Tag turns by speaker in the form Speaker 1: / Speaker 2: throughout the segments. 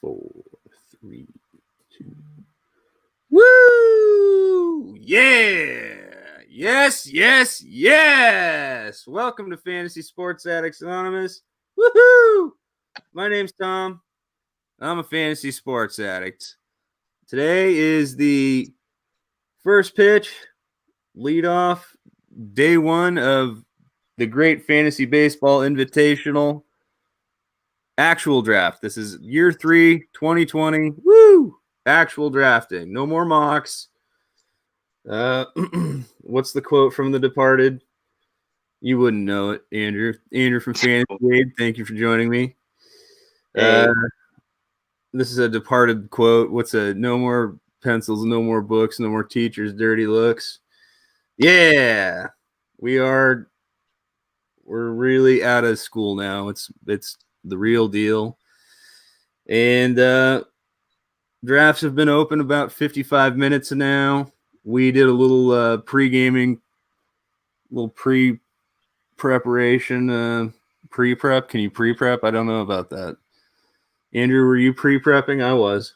Speaker 1: 4, 3, 2. Woo! Yeah! Yes! Welcome to Fantasy Sports Addicts Anonymous. Woohoo! My name's Tom. I'm a fantasy sports addict. Today is the first pitch, leadoff, day one of the Great Fantasy Baseball Invitational actual draft. This is year 3, 2020. Woo! Actual drafting. No more mocks. What's the quote from The Departed? You wouldn't know it, Andrew. Andrew from Fantasy Aid. Thank you for joining me. This is a Departed quote. What's a no more pencils, no more books, no more teachers, dirty looks. Yeah, we're really out of school now. It's the real deal. And drafts have been open about 55 minutes now. We did a little pre-gaming, little pre-preparation, pre-prep. Can you pre-prep? I don't know about that. Andrew, were you pre-prepping? I was.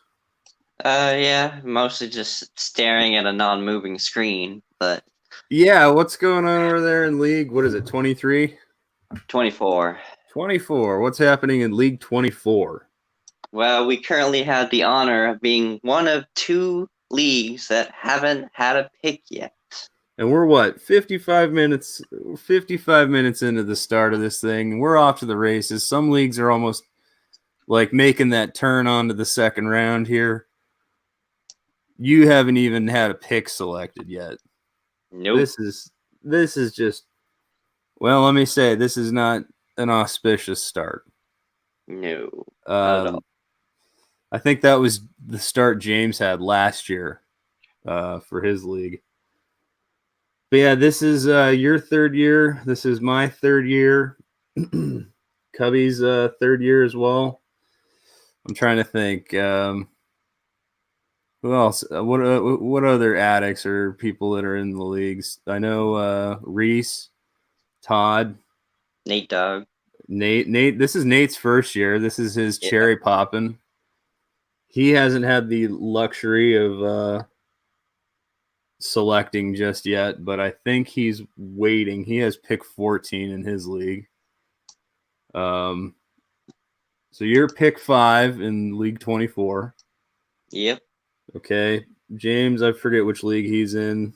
Speaker 2: Yeah, mostly just staring at a non-moving screen, but...
Speaker 1: Yeah, what's going on over there in League? What is it, 23?
Speaker 2: 24.
Speaker 1: 24. What's happening in League 24?
Speaker 2: Well, we currently have the honor of being one of 2 leagues that haven't had a pick yet.
Speaker 1: And we're what, 55 minutes into the start of this thing. We're off to the races. Some leagues are almost like making that turn onto the second round here. You haven't even had a pick selected yet.
Speaker 2: Nope.
Speaker 1: This is just, well, let me say, this is not an auspicious start.
Speaker 2: No. Not at all.
Speaker 1: I think that was the start James had last year for his league. But yeah, this is your third year. This is my third year. Cubby's third year as well. I'm trying to think. Who else? What other addicts or people that are in the leagues? I know Reese, Todd,
Speaker 2: Nate Dogg.
Speaker 1: Nate. This is Nate's first year. This is his cherry popping. He hasn't had the luxury of selecting just yet, but I think he's waiting. He has pick 14 in his league. So you're pick 5 in League 24.
Speaker 2: Yep.
Speaker 1: Okay. James, I forget which league he's in,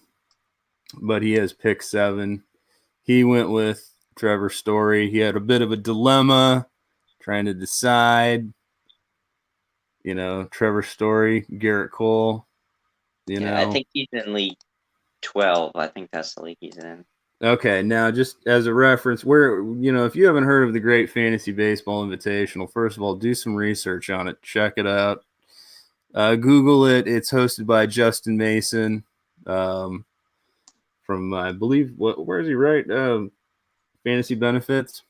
Speaker 1: but he has pick 7. He went with Trevor Story. He had a bit of a dilemma trying to decide. You know, Trevor Story, Garrett Cole.
Speaker 2: I think he's in League 12. I think that's the league he's in.
Speaker 1: Okay, now just as a reference, if you haven't heard of the Great Fantasy Baseball Invitational, first of all, do some research on it. Check it out. Google it. It's hosted by Justin Mason from, I believe, where is he, right? Fantasy Benefits,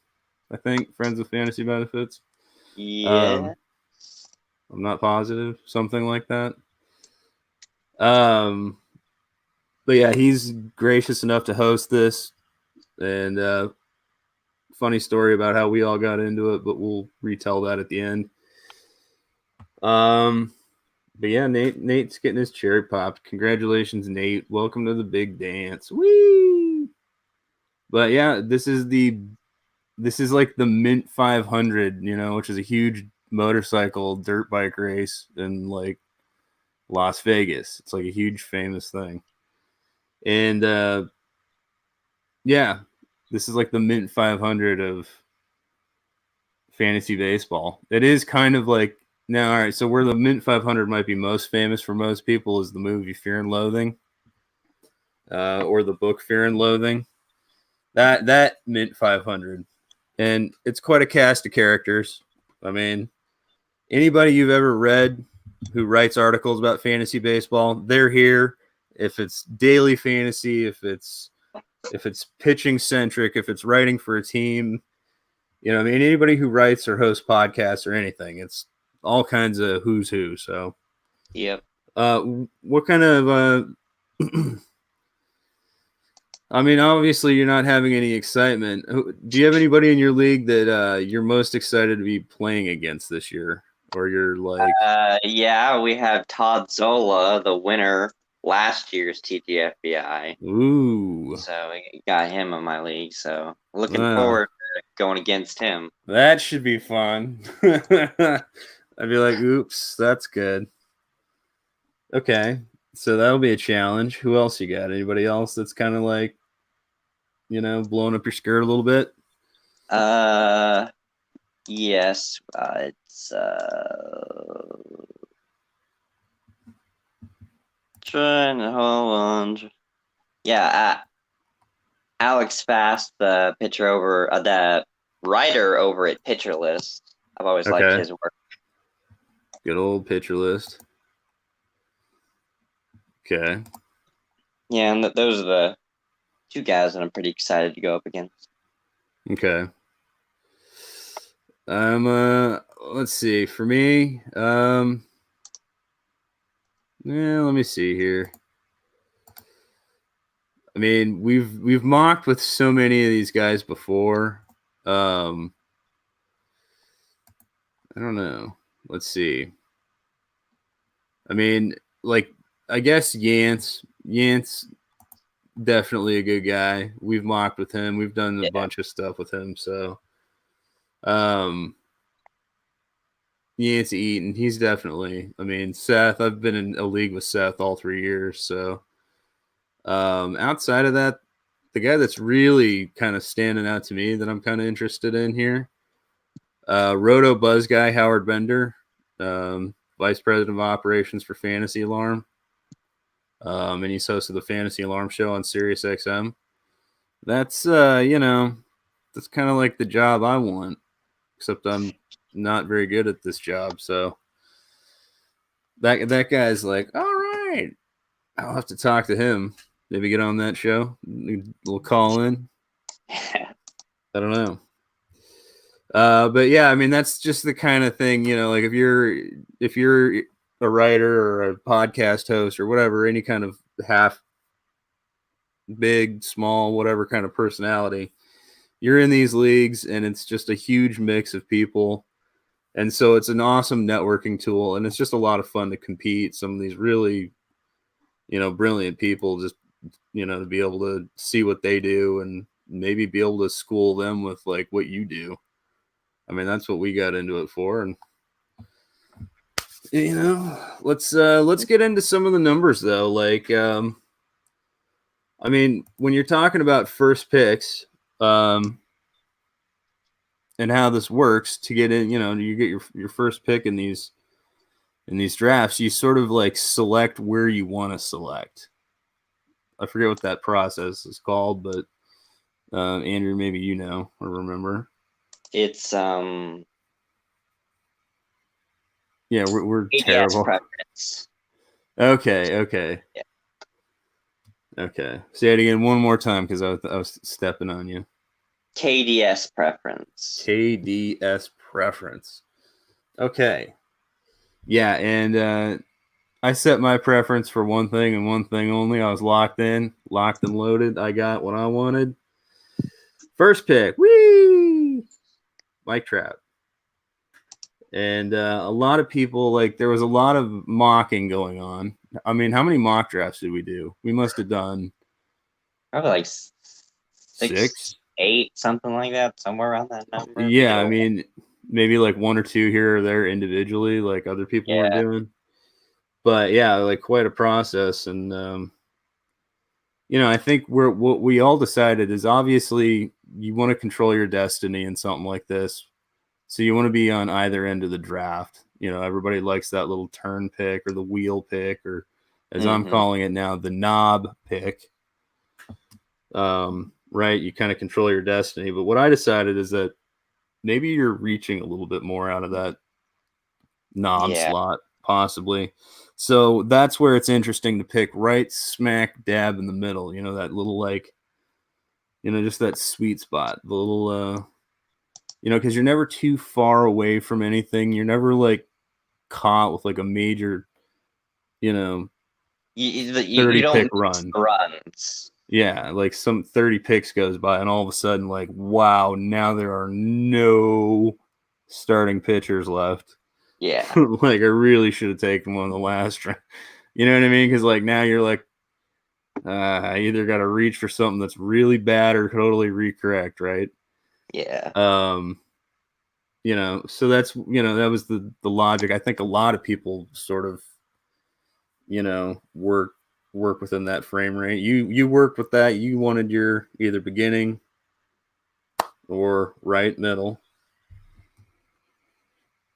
Speaker 1: I think. Friends of Fantasy Benefits.
Speaker 2: Yeah.
Speaker 1: I'm not positive. Something like that. But yeah, he's gracious enough to host this. And funny story about how we all got into it, but we'll retell that at the end. But yeah, Nate's getting his cherry popped. Congratulations, Nate. Welcome to the big dance. Whee! But yeah, this is like the Mint 500, which is a huge motorcycle dirt bike race in like Las Vegas. It's like a huge famous thing. And yeah, this is like the Mint 500 of fantasy baseball. It is kind of like, now, all right, so where the Mint 500 might be most famous for most people is the movie Fear and Loathing, or the book Fear and Loathing. That Mint 500. And it's quite a cast of characters. I mean, anybody you've ever read who writes articles about fantasy baseball, they're here. If it's daily fantasy, if it's pitching centric, if it's writing for a team, anybody who writes or hosts podcasts or anything, it's all kinds of who's who. So,
Speaker 2: yep.
Speaker 1: What kind of I mean, obviously you're not having any excitement. Do you have anybody in your league that you're most excited to be playing against this year? or you're like,
Speaker 2: Yeah, we have Todd Zola, the winner last year's TGFBI.
Speaker 1: ooh,
Speaker 2: So I got him in my league. So looking
Speaker 1: wow,
Speaker 2: forward to going against him.
Speaker 1: that should be fun. I'd be like, oops, that's good. Okay, so that'll be a challenge. Who else you got? Anybody else that's kind of like, blowing up your skirt a little bit?
Speaker 2: Yes, it's trying to hold on. Yeah, Alex Fast, the writer over at Pitcher List. I've always liked
Speaker 1: Okay,
Speaker 2: his work.
Speaker 1: good old pitcher list. Okay,
Speaker 2: Yeah, and those are the two guys that I'm pretty excited to go up against.
Speaker 1: okay. Let's see. For me, let me see here. I mean, we've mocked with so many of these guys before. I don't know. Let's see. I mean, like, I guess Yance, definitely a good guy. We've mocked with him. We've done a bunch of stuff with him. So, Yance Eaton, he's definitely. I mean, Seth. I've been in a league with Seth all 3 years. So, outside of that, the guy that's really kind of standing out to me that I'm kind of interested in here, Roto Buzz guy Howard Bender, Vice President of Operations for Fantasy Alarm. And he's host of the Fantasy Alarm Show on Sirius XM. That's that's kind of like the job I want, except I'm not very good at this job. So that guy's like, all right, I'll have to talk to him. Maybe get on that show. A little call in. I don't know. But yeah, I mean that's just the kind of thing, like if you're a writer or a podcast host or whatever, any kind of half big, small, whatever kind of personality, you're in these leagues and it's just a huge mix of people. And so it's an awesome networking tool and it's just a lot of fun to compete. Some of these really, brilliant people just, to be able to see what they do and maybe be able to school them with like what you do. I mean, that's what we got into it for. And let's get into some of the numbers though. Like, I mean, when you're talking about first picks, and how this works to get in, you get your first pick in these drafts, you sort of like select where you want to select. I forget what that process is called, but Andrew, maybe or remember.
Speaker 2: It's
Speaker 1: Yeah, we're
Speaker 2: ADS
Speaker 1: terrible.
Speaker 2: preference.
Speaker 1: Okay.
Speaker 2: Yeah.
Speaker 1: Okay. Say it again one more time because I was stepping on you.
Speaker 2: KDS preference.
Speaker 1: KDS preference. Okay. Yeah, and I set my preference for one thing and one thing only. I was locked and loaded. I got what I wanted. First pick. Whee! Mike Trout. And a lot of people, like, there was a lot of mocking going on. I mean, how many mock drafts did we do? We must have done
Speaker 2: Probably like
Speaker 1: 6,
Speaker 2: 8, something like that, somewhere around that number.
Speaker 1: Yeah, I mean, maybe like 1 or 2 here or there individually, like other people were doing. But yeah, like quite a process. And I think what we all decided is obviously you want to control your destiny in something like this. So you want to be on either end of the draft. Everybody likes that little turn pick or the wheel pick, or as I'm calling it now, the knob pick. Right? You kind of control your destiny. But what I decided is that maybe you're reaching a little bit more out of that knob slot, possibly. So that's where it's interesting to pick right smack dab in the middle. That little like, just that sweet spot, the little, because you're never too far away from anything. You're never like caught with like a major,
Speaker 2: you
Speaker 1: 30
Speaker 2: don't
Speaker 1: pick run.
Speaker 2: Runs.
Speaker 1: Yeah, like some 30 picks goes by, and all of a sudden, like, wow, now there are no starting pitchers left.
Speaker 2: Yeah.
Speaker 1: Like, I really should have taken one of the last round. You know what I mean? Because like now you're like, I either got to reach for something that's really bad or totally recorrect, right?
Speaker 2: Yeah.
Speaker 1: So that's that was the logic. I think a lot of people sort of work within that frame rate. You worked with that. You wanted your either beginning or right middle.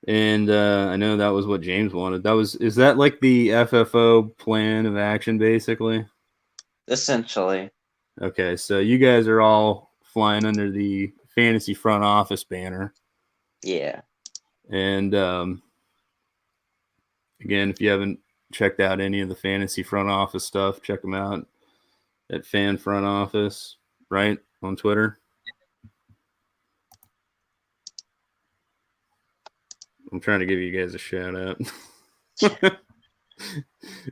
Speaker 1: And I know that was what James wanted. Is that like the FFO plan of action, basically?
Speaker 2: Essentially.
Speaker 1: Okay, so you guys are all flying under the fantasy front office banner.
Speaker 2: Yeah.
Speaker 1: And again, if you haven't checked out any of the fantasy front office stuff, check them out at Fan Front Office, right, on Twitter. I'm trying to give you guys a shout out.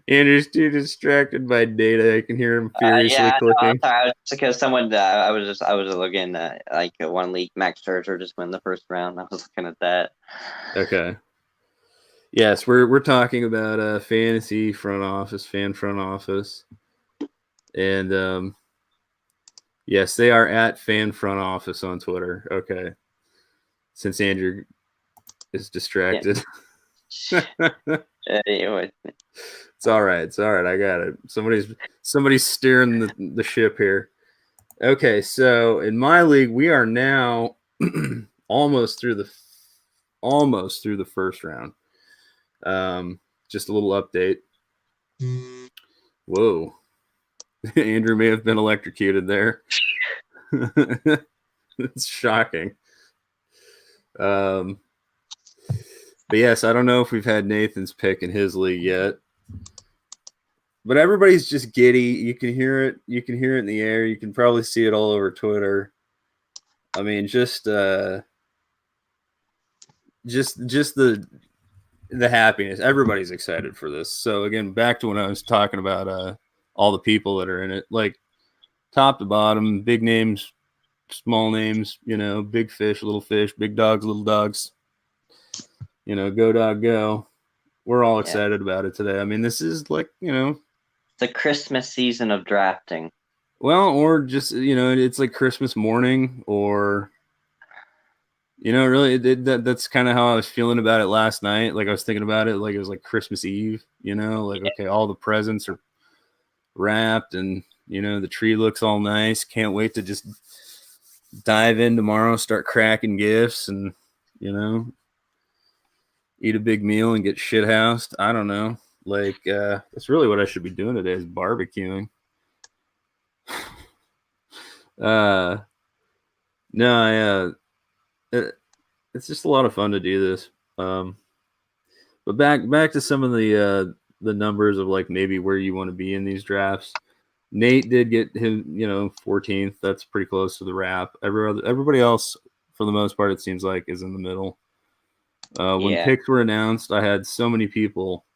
Speaker 1: Andrew's too distracted by data. I can hear him furiously clicking.
Speaker 2: No, sorry, because someone I was looking at like one league, Max Scherzer just win the first round. I was looking at that.
Speaker 1: Okay. Yes, we're talking about fantasy front office, fan front office, and yes, they are at fan front office on Twitter. Okay, since Andrew is distracted.
Speaker 2: Yeah. Anyway.
Speaker 1: It's all right. It's all right. I got it. Somebody's steering the ship here. Okay, so in my league, we are now almost through the first round. Just a little update. Whoa, Andrew may have been electrocuted there. It's shocking. But yes, I don't know if we've had Nathan's pick in his league yet. But everybody's just giddy. You can hear it. You can hear it in the air. You can probably see it all over Twitter. I mean, just the happiness. Everybody's excited for this. So again, back to when I was talking about all the people that are in it, like top to bottom, big names, small names, big fish, big dogs, little dogs. Go dog go. We're all excited about it today. I mean, this is like,
Speaker 2: the Christmas season of drafting.
Speaker 1: Well, or just, it's like Christmas morning, or, really, that's kind of how I was feeling about it last night. Like I was thinking about it like it was like Christmas Eve, like, okay, all the presents are wrapped and, the tree looks all nice. Can't wait to just dive in tomorrow, start cracking gifts and, eat a big meal and get shithoused. I don't know. Like, that's really what I should be doing today is barbecuing. No, it's just a lot of fun to do this. But back to some of the numbers of like maybe where you want to be in these drafts. Nate did get him, 14th. That's pretty close to the wrap. Everybody else, for the most part, it seems like is in the middle. When picks were announced, I had so many people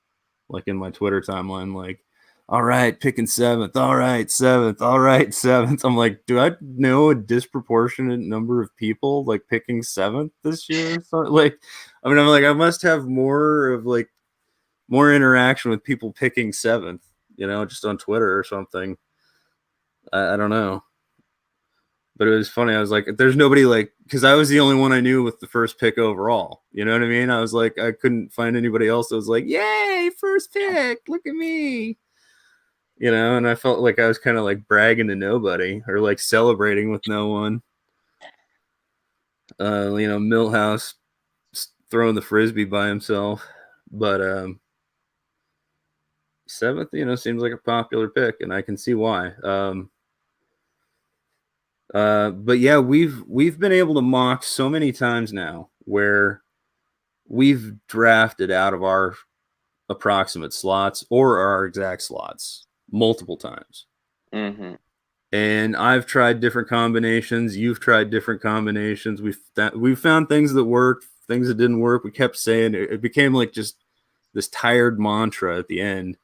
Speaker 1: like in my Twitter timeline, like, all right, picking 7th, all right, 7th, all right, 7th. I'm like, do I know a disproportionate number of people like picking 7th this year? So, like, I'm like, I must have more interaction with people picking 7th, just on Twitter or something. I don't know. But it was funny. I was like, there's nobody like, because I was the only one I knew with the first pick overall. You know what I mean? I was like, I couldn't find anybody else that was like, yay, first pick, look at me. And I felt like I was kind of like bragging to nobody or like celebrating with no one. Milhouse throwing the Frisbee by himself. But 7th, seems like a popular pick, and I can see why. But yeah, we've been able to mock so many times now where we've drafted out of our approximate slots or our exact slots multiple times.
Speaker 2: Mm-hmm.
Speaker 1: And I've tried different combinations. You've tried different combinations. We've found things that worked, things that didn't work. We kept saying it became like just this tired mantra at the end.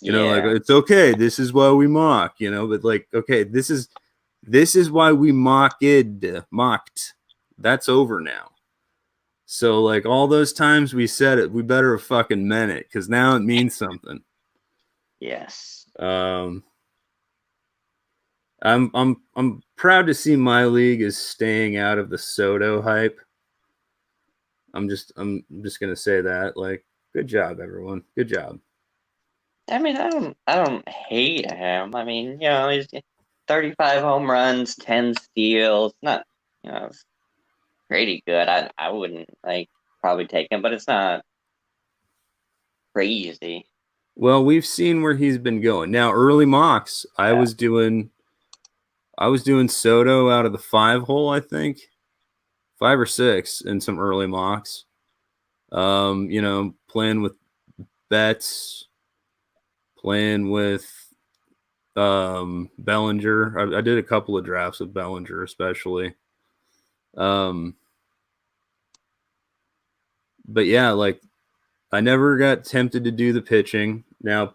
Speaker 1: Like, it's okay. This is why we mock, but like, okay, this is why we mocked. That's over now. So like all those times we said it, we better have fucking meant it because now it means something.
Speaker 2: Yes.
Speaker 1: I'm proud to see my league is staying out of the Soto hype. I'm just gonna say that. Like, good job, everyone. Good job.
Speaker 2: I mean, I don't hate him. I mean, he's 35 home runs, 10 steals. Not, it's pretty good. I wouldn't probably take him, but it's not crazy.
Speaker 1: Well, we've seen where he's been going. Now, early mocks, I was doing Soto out of the 5 hole, I think. 5 or 6 in some early mocks. Playing with Betts, playing with Bellinger. I did a couple of drafts with Bellinger, especially. But yeah, like I never got tempted to do the pitching. Now,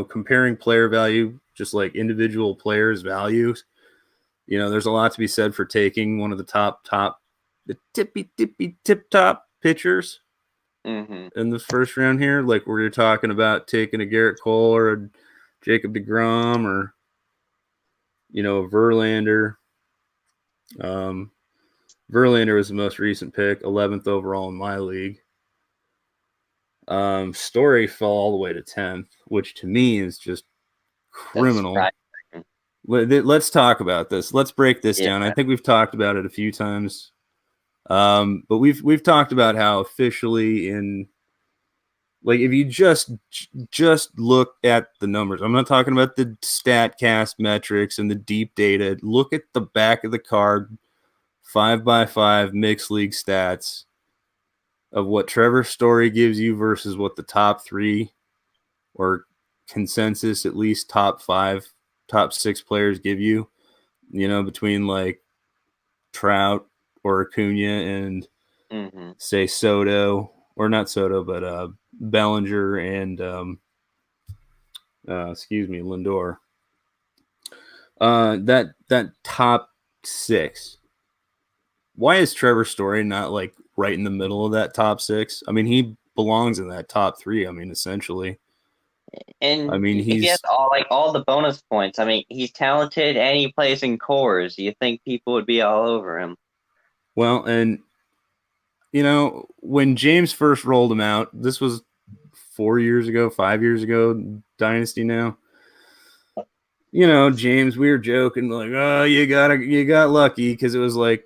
Speaker 1: comparing player value, just like individual players' values, there's a lot to be said for taking one of the the tippy tip top pitchers in the first round here. Like where you're talking about taking a Garrett Cole or a Jacob deGrom or, a Verlander. Verlander was the most recent pick, 11th overall in my league. Story fell all the way to 10th, which to me is just criminal. Let's talk about this. Let's break this down. I think we've talked about it a few times. But we've talked about how officially if you just look at the numbers, I'm not talking about the StatCast metrics and the deep data. Look at the back of the card, 5x5 mixed league stats of what Trevor Story gives you versus what the top 3 or consensus, at least top 5, top 6 players give you, between like Trout or Acuna and say Soto, or not Soto, but Bellinger and Lindor. That top 6. Why is Trevor Story not like right in the middle of that top 6? I mean, he belongs in that top 3. I mean, essentially.
Speaker 2: And
Speaker 1: I mean,
Speaker 2: he gets all the bonus points. I mean, he's talented and he plays in cores. You think people would be all over him?
Speaker 1: Well, and when James first rolled him out, this was 4 years ago, 5 years ago, Dynasty now. James, we were joking like, oh, you got lucky because it was like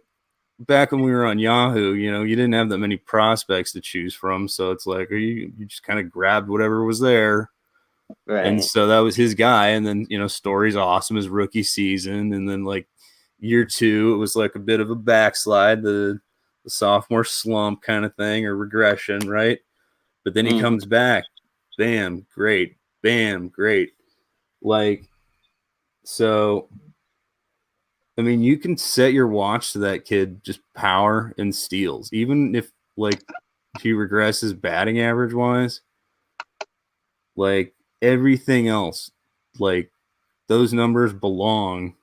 Speaker 1: back when we were on Yahoo, you didn't have that many prospects to choose from. So it's like you just kind of grabbed whatever was there.
Speaker 2: Right.
Speaker 1: And so that was his guy. And then, Story's awesome his rookie season. And then like year 2, it was like a bit of a backslide, the sophomore slump kind of thing or regression, right? But then he comes back. Bam, great. Bam, great. Like, so, I mean, you can set your watch to that kid, just power and steals. Even if, like, he regresses batting average wise, like, everything else, like, those numbers belong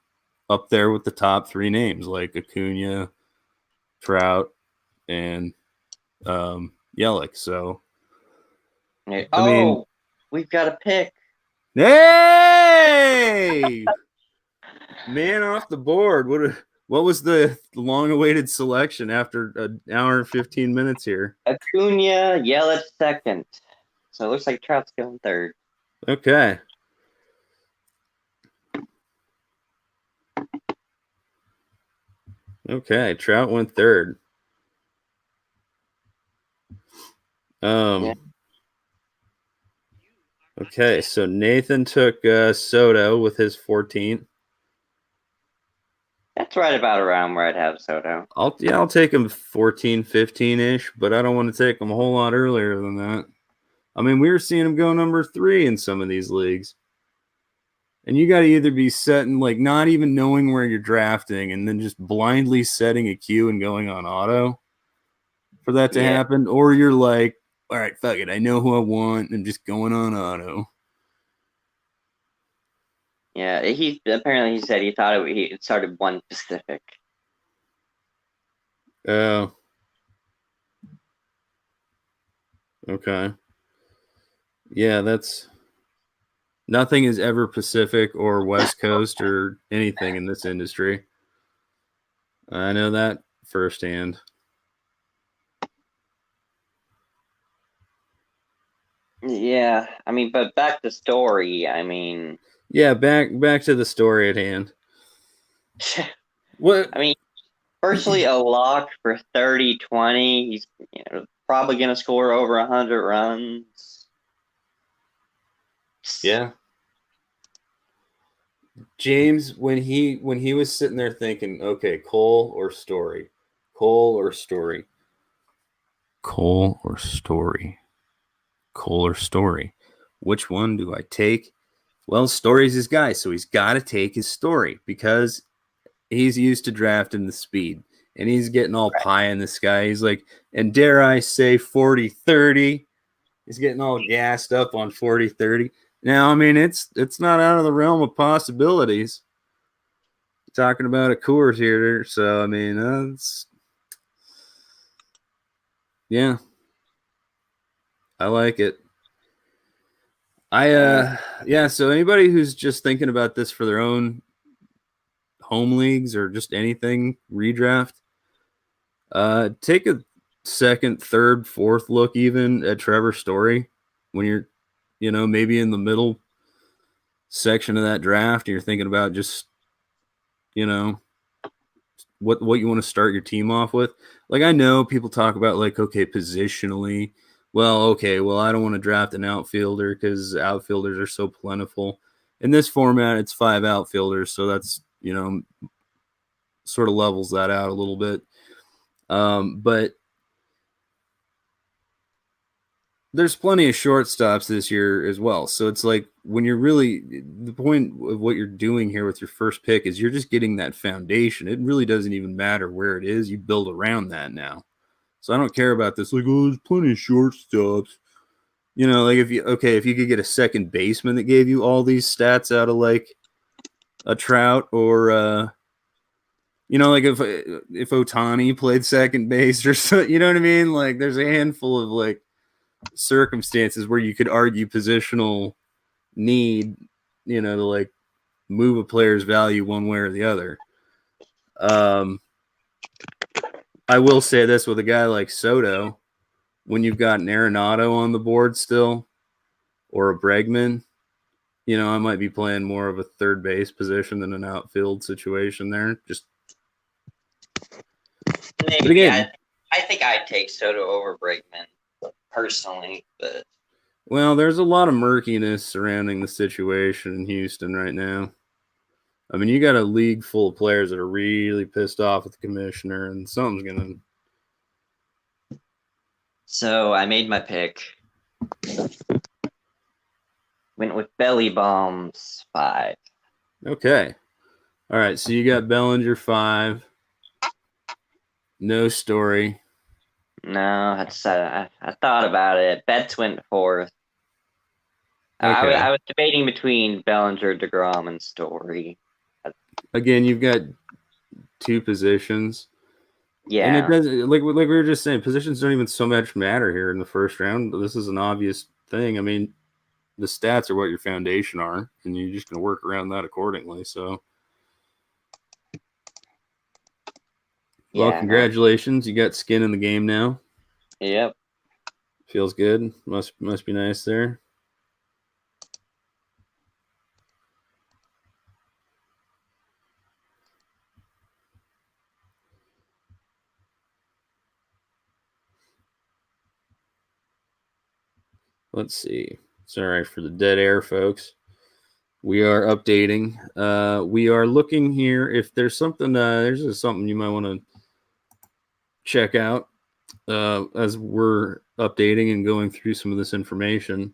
Speaker 1: up there with the top 3 names, like Acuna, Trout, and Yelich. So, I mean,
Speaker 2: we've got a pick.
Speaker 1: Hey! Man off the board. What was the long-awaited selection after an hour and 15 minutes here?
Speaker 2: Acuna, Yelich second. So it looks like Trout's going third.
Speaker 1: Okay. Okay, Trout went third. Okay, so Nathan took Soto with his 14th.
Speaker 2: That's right about around where I'd have Soto.
Speaker 1: I'll take him 14, 15-ish, but I don't want to take him a whole lot earlier than that. I mean, we were seeing him go number 3 in some of these leagues. And you got to either be setting, like, not even knowing where you're drafting and then just blindly setting a queue and going on auto for that to happen, or you're like, all right, fuck it, I know who I want and just going on auto.
Speaker 2: Yeah, he said he thought he started one specific.
Speaker 1: Oh. Okay. Yeah, that's nothing is ever Pacific or West Coast or anything in this industry. I know that firsthand.
Speaker 2: Yeah, I mean, but back to story. I mean,
Speaker 1: Yeah, back to the story at hand. What?
Speaker 2: I mean, virtually a lock for 30-20. He's probably going to score over 100 runs.
Speaker 1: Yeah. James, when he was sitting there thinking, okay, Cole or Story, Cole or Story, Cole or Story, Cole or Story, which one do I take? Well, Story's his guy, so he's got to take his Story because he's used to drafting the speed, and he's getting all pie in the sky. He's like, and dare I say 40-30. He's getting all gassed up on 40-30. Now, I mean, it's not out of the realm of possibilities. Talking about a Coors here, so I mean, yeah, I like it. Yeah. So anybody who's just thinking about this for their own home leagues or just anything redraft, take a second, third, fourth look even at Trevor Story when you're, maybe in the middle section of that draft. And you're thinking about just, what you want to start your team off with. Like, I know people talk about like, okay, positionally. Well, I don't want to draft an outfielder because outfielders are so plentiful. In this format, it's 5 outfielders, so that's, sort of levels that out a little bit. But there's plenty of shortstops this year as well. So it's like when you're really, the point of what you're doing here with your first pick is you're just getting that foundation. It really doesn't even matter where it is. You build around that now. So I don't care about this. Like, oh, there's plenty of shortstops. Like if you could get a second baseman that gave you all these stats out of like a Trout or, like if Ohtani played second base or so, you know what I mean? Like there's a handful of like circumstances where you could argue positional need, to like move a player's value one way or the other. I will say this with a guy like Soto, when you've got an Arenado on the board still or a Bregman, I might be playing more of a third base position than an outfield situation there. Just
Speaker 2: maybe. But again, I think I'd take Soto over Bregman personally, but
Speaker 1: well, there's a lot of murkiness surrounding the situation in Houston right now. I mean, you got a league full of players that are really pissed off at the commissioner, and something's gonna.
Speaker 2: So I made my pick. Went with Belly Bombs 5.
Speaker 1: Okay. All right. So you got Bellinger 5. No Story.
Speaker 2: No, I thought about it. Betts went 4th. Okay. I was debating between Bellinger, DeGrom, and Story.
Speaker 1: Again, you've got 2 positions.
Speaker 2: Yeah.
Speaker 1: And it doesn't, like we were just saying, positions don't even so much matter here in the first round. This is an obvious thing. I mean, the stats are what your foundation are, and you're just going to work around that accordingly. So, well, congratulations. You got skin in the game now.
Speaker 2: Yep.
Speaker 1: Feels good. Must be nice there. Let's see. Sorry for the dead air, folks. We are updating. We are looking here. If there's something, there's something you might want to check out as we're updating and going through some of this information.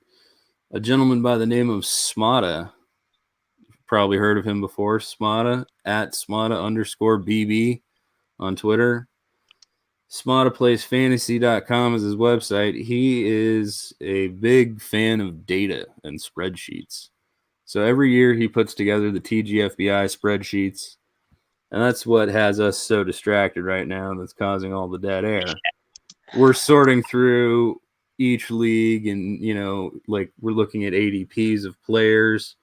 Speaker 1: A gentleman by the name of Smada. You've probably heard of him before. Smada at Smada_BB on Twitter. SmadaPlaysFantasy.com is his website. He is a big fan of data and spreadsheets. So every year he puts together the TGFBI spreadsheets, and that's what has us so distracted right now. That's causing all the dead air. We're sorting through each league, and like we're looking at ADPs of players,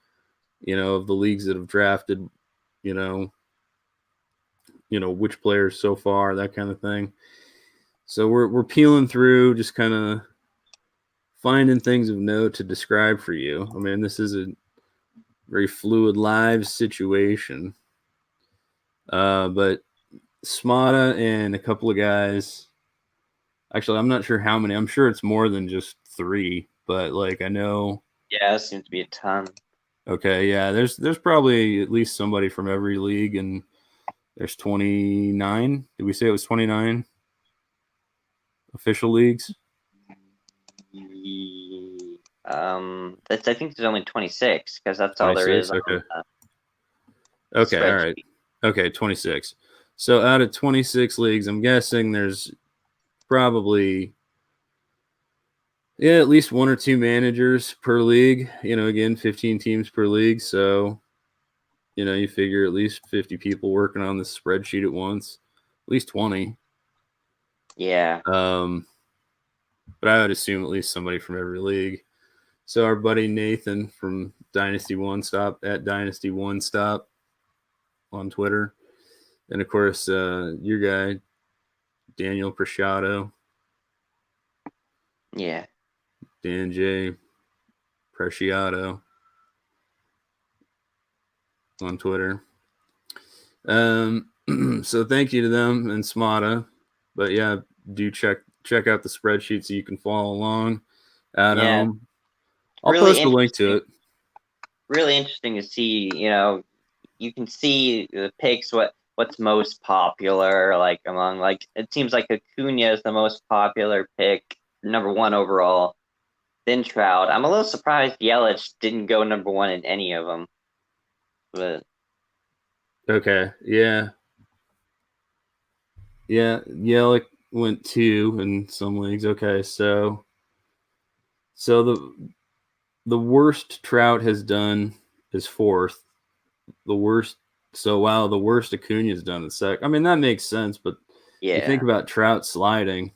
Speaker 1: of the leagues that have drafted, which players so far, that kind of thing. So we're peeling through, just kind of finding things of note to describe for you. I mean, this is a very fluid live situation. But Smata and a couple of guys. Actually, I'm not sure how many. I'm sure it's more than just 3, but like I know.
Speaker 2: Yeah, it seems to be a ton.
Speaker 1: Okay, yeah, there's probably at least somebody from every league, and there's 29. Did we say it was 29 official leagues?
Speaker 2: I think there's only 26 because that's all there is.
Speaker 1: 26.
Speaker 2: On
Speaker 1: Okay, all right.
Speaker 2: spreadsheet.
Speaker 1: Okay, 26. So out of 26 leagues, I'm guessing there's probably at least 1 or 2 managers per league. Again, 15 teams per league. So, you figure at least 50 people working on this spreadsheet at once, at least 20.
Speaker 2: Yeah.
Speaker 1: But I would assume at least somebody from every league. So our buddy Nathan from Dynasty One Stop at Dynasty One Stop on Twitter, and of course your guy Daniel Preciado.
Speaker 2: Yeah.
Speaker 1: Dan J. Preciado on Twitter. So thank you to them and Smata. But yeah, do check out the spreadsheet so you can follow along at home. I'll
Speaker 2: really
Speaker 1: post a link to it.
Speaker 2: Really interesting to see, you can see the picks, what's most popular, like among, like, it seems like Acuna is the most popular pick, number 1 overall. Then Trout. I'm a little surprised Yelich didn't go number 1 in any of them. But
Speaker 1: okay, yeah, Yelich went 2 in some leagues. Okay, so the worst Trout has done is 4th. The worst. So wow, the worst Acuna's done is second. I mean, that makes sense, but
Speaker 2: yeah,
Speaker 1: you think about Trout sliding.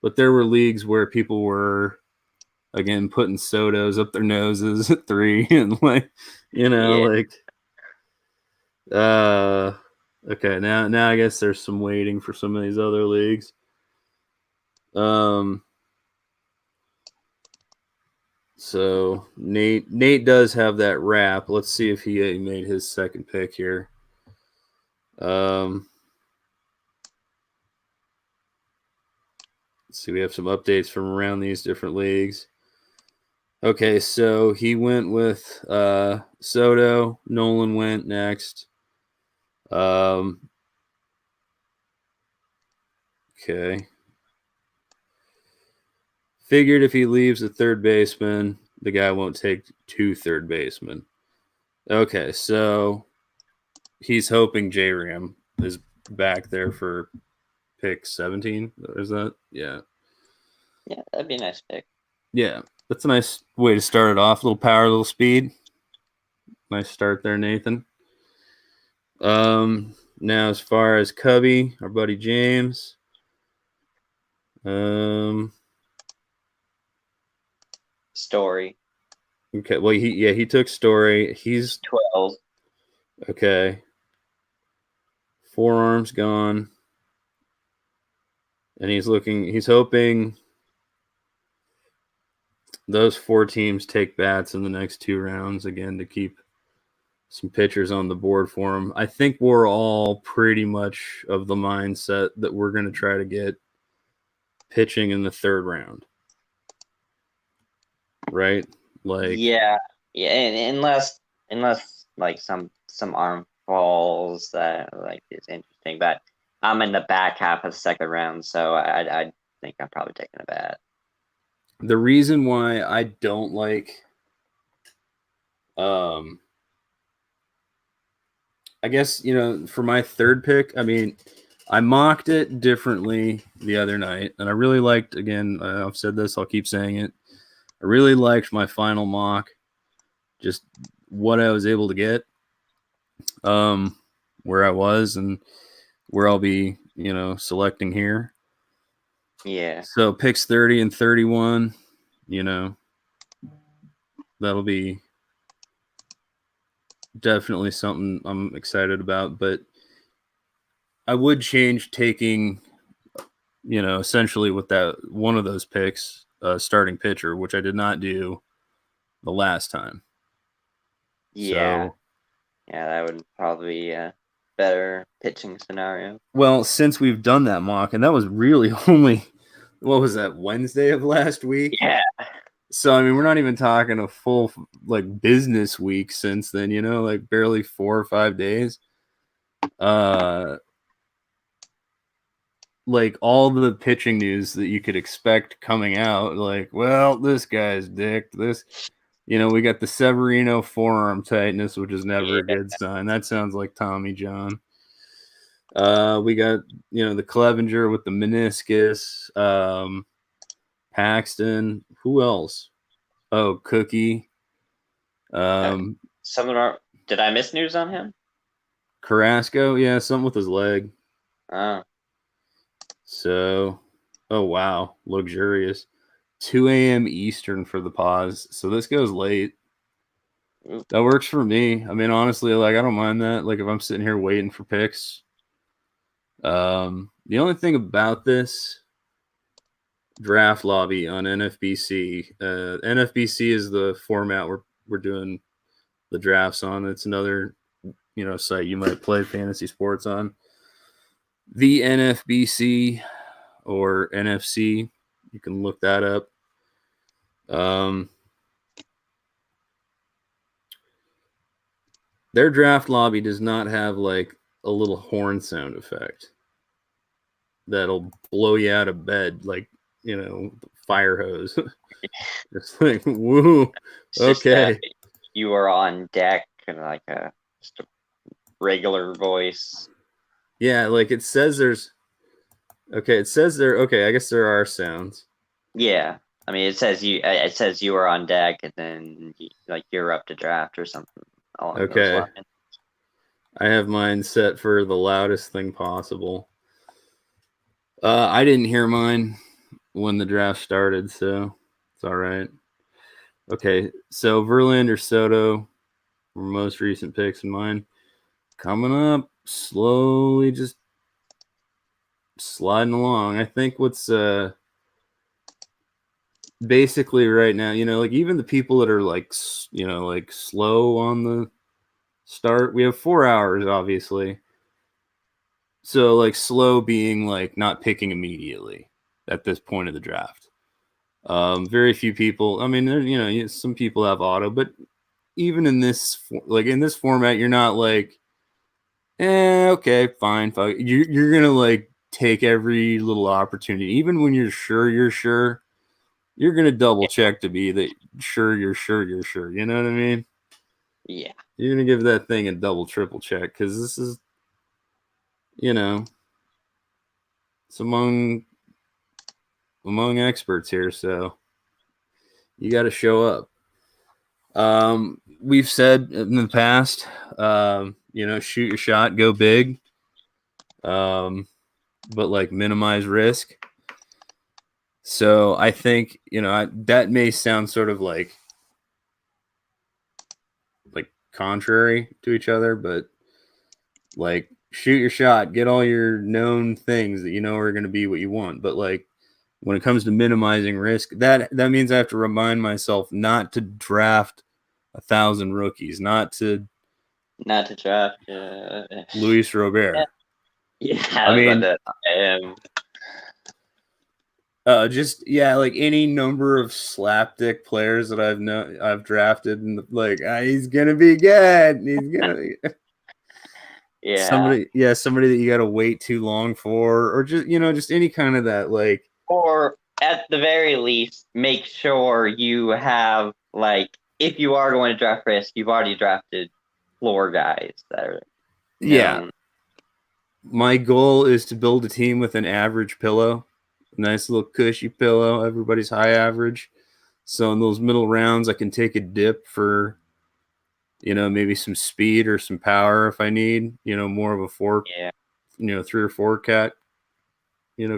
Speaker 1: But there were leagues where people were, again, putting Sotos up their noses at 3, and like, okay, now I guess there's some waiting for some of these other leagues. So Nate does have that wrap. Let's see if he made his second pick here. Let's see, we have some updates from around these different leagues. Okay, so he went with Soto. Nolan went next. Okay. Figured if he leaves the third baseman, the guy won't take 2 third basemen. Okay, so he's hoping J-Ram is back there for pick 17. Is that? Yeah.
Speaker 2: Yeah, that'd be a nice pick.
Speaker 1: Yeah, that's a nice way to start it off. A little power, a little speed. Nice start there, Nathan. Now as far as Cubby, our buddy James.
Speaker 2: Story.
Speaker 1: Okay, well he took Story. He's
Speaker 2: 12.
Speaker 1: Okay. Forearm's gone. And he's hoping those 4 teams take bats in the next 2 rounds again to keep some pitchers on the board for him. I think we're all pretty much of the mindset that we're going to try to get pitching in the 3rd round. Right? Like,
Speaker 2: yeah, and unless like some arm falls that like is interesting, but I'm in the back half of the 2nd round, so I think I'm probably taking a bat.
Speaker 1: The reason why I don't like I guess, for my 3rd pick, I mean, I mocked it differently the other night, and I really liked, again, I've said this, I'll keep saying it, I really liked my final mock, just what I was able to get, where I was and where I'll be, selecting here.
Speaker 2: Yeah.
Speaker 1: So picks 30 and 31, that'll be definitely something I'm excited about. But I would change taking, essentially with that one of those picks, starting pitcher, which I did not do the last time.
Speaker 2: Yeah.
Speaker 1: So,
Speaker 2: Yeah, that would probably be a better pitching scenario.
Speaker 1: well, since we've done that mock, and that was really only, what was that, Wednesday of last week?
Speaker 2: Yeah.
Speaker 1: So, I mean, we're not even talking a full, like, business week since then, like barely 4 or 5 days. Like all the pitching news that you could expect coming out, like, well, this guy's dick. This, we got the Severino forearm tightness, which is never a good sign. That sounds like Tommy John. We got, the Clevenger with the meniscus, Paxton. Who else? Oh, Cookie.
Speaker 2: Did I miss news on him?
Speaker 1: Carrasco, yeah, something with his leg.
Speaker 2: Oh.
Speaker 1: So, oh wow, luxurious. 2 a.m. Eastern for the pause. So this goes late.
Speaker 2: Ooh.
Speaker 1: That works for me. I mean, honestly, like I don't mind that. Like if I'm sitting here waiting for picks. The only thing about this draft lobby on NFBC, NFBC is the format we're doing the drafts on. It's another, site you might play fantasy sports on. The NFBC or NFC, you can look that up. Their draft lobby does not have like a little horn sound effect that'll blow you out of bed, like, fire hose. It's like, woo, okay.
Speaker 2: You are on deck and like just a regular voice.
Speaker 1: Yeah, like it says there's. Okay, it says there. Okay, I guess there are sounds.
Speaker 2: Yeah, I mean it says you are on deck, and then you're up to draft or something along those
Speaker 1: Okay.
Speaker 2: lines.
Speaker 1: I have mine set for the loudest thing possible. I didn't hear mine when the draft started, so it's all right. Okay, so Verlander, Soto were most recent picks in mine. Coming up slowly, just sliding along. I think what's basically right now, like even the people that are like, like slow on the start, we have 4 hours, obviously. So like slow being like not picking immediately at this point of the draft. Very few people. I mean, some people have auto, but even in this, like in this format, you're not like, okay, fine. You're gonna like take every little opportunity, even when you're sure. You're gonna double check to be that sure. You're sure. You know what I mean?
Speaker 2: Yeah.
Speaker 1: You're gonna give that thing a double, triple check because this is, it's among experts here, so you got to show up. We've said in the past, shoot your shot, go big, but like minimize risk. So I think, that may sound sort of like contrary to each other, but like shoot your shot, get all your known things that are going to be what you want. But like when it comes to minimizing risk, that means I have to remind myself not to draft 1,000 rookies, not to
Speaker 2: draft
Speaker 1: Luis Robert.
Speaker 2: Yeah,
Speaker 1: I mean, just like any number of slapdick players that I've drafted, and like he's gonna be good. He's gonna be somebody that you gotta wait too long for, or just any kind of that, like,
Speaker 2: or at the very least, make sure you have if you are going to draft risk, you've already drafted floor guys that are known.
Speaker 1: My goal is to build a team with an average pillow, a nice little cushy pillow. Everybody's high average. So in those middle rounds, I can take a dip for, maybe some speed or some power if I need, more of a 4, 3 or 4 cat.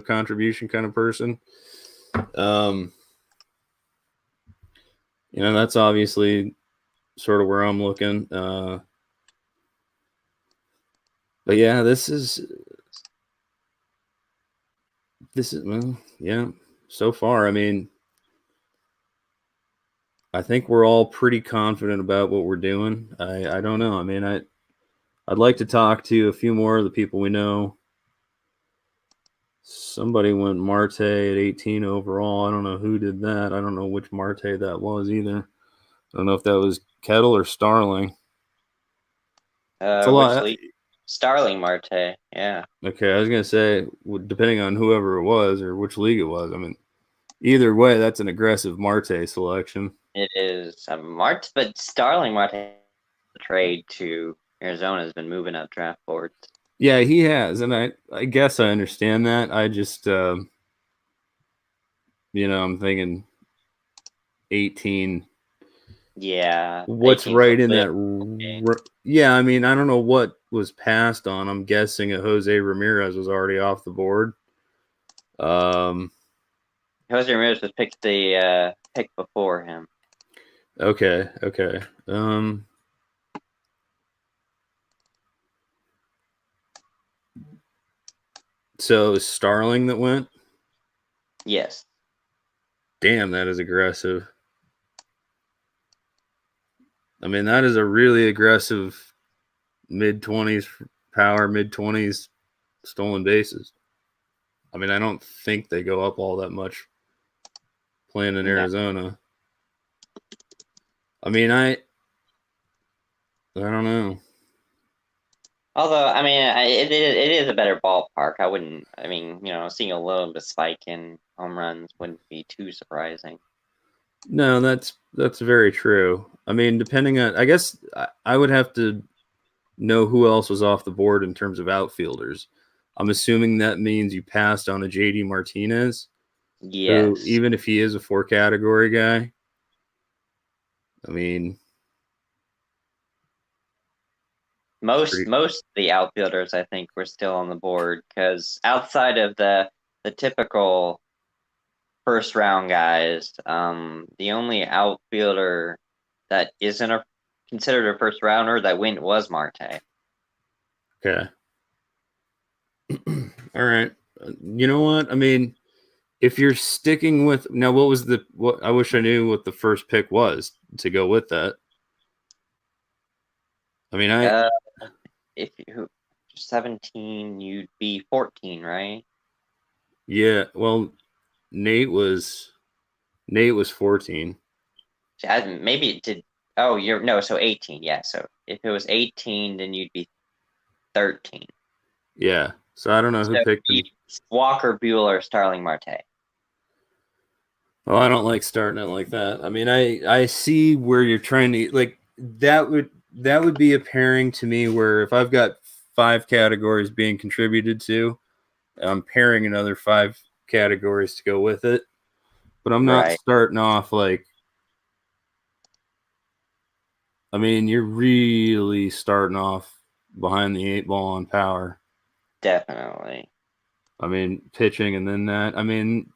Speaker 1: contribution kind of person. That's obviously sort of where I'm looking. But yeah, this is well, yeah. So far, I mean, I think we're all pretty confident about what we're doing. I don't know. I mean, I'd like to talk to a few more of the people we know. Somebody went Marte at 18 overall. I don't know who did that. I don't know which Marte that was either. I don't know if that was Kettle or Starling. It's a lot.
Speaker 2: Starling Marte, yeah.
Speaker 1: Okay, I was gonna say, depending on whoever it was or which league it was. I mean, either way, that's an aggressive Marte selection.
Speaker 2: It is Marte, but Starling Marte trade to Arizona has been moving up draft boards.
Speaker 1: Yeah, he has, and I guess I understand that. I just I'm thinking 18.
Speaker 2: Yeah.
Speaker 1: What's right in that? Okay. Yeah, I mean, I don't know what was passed on. I'm guessing a Jose Ramirez was already off the board.
Speaker 2: Jose Ramirez was picked the pick before him.
Speaker 1: Okay. So it was Starling that went?
Speaker 2: Yes.
Speaker 1: Damn, that is aggressive. I mean, that is a really aggressive mid-20s power, mid-20s stolen bases. I mean, I don't think they go up all that much playing in Arizona. I mean, I don't know.
Speaker 2: Although, I mean, it is a better ballpark. I wouldn't. I mean, seeing a little bit of spike in home runs wouldn't be too surprising.
Speaker 1: No, that's very true. I mean, depending on, I guess I would have to know who else was off the board in terms of outfielders. I'm assuming that means you passed on a JD Martinez.
Speaker 2: Yes.
Speaker 1: Who, even if he is a 4-category guy, I mean,
Speaker 2: most of the outfielders, I think, were still on the board because outside of the typical first round guys, the only outfielder that isn't considered a first rounder that went was Marte.
Speaker 1: Okay. All right. You know what? I mean, if you're sticking with now, what I wish I knew what the first pick was to go with that. I mean,
Speaker 2: if you 17, you'd be 14, right?
Speaker 1: Yeah. Well, Nate was 14.
Speaker 2: Maybe it did. Oh, so 18. Yeah. So if it was 18, then you'd be 13.
Speaker 1: Yeah. So I don't know who picked him.
Speaker 2: Walker Buehler, Starling Marte.
Speaker 1: Oh, I don't like starting it like that. I mean, I see where you're trying to like that would be a pairing to me where if I've got 5 categories being contributed to, I'm pairing another 5 categories to go with it. But I'm not starting off like, I mean, you're really starting off behind the 8 ball on power.
Speaker 2: Definitely.
Speaker 1: I mean, pitching and then that. I mean,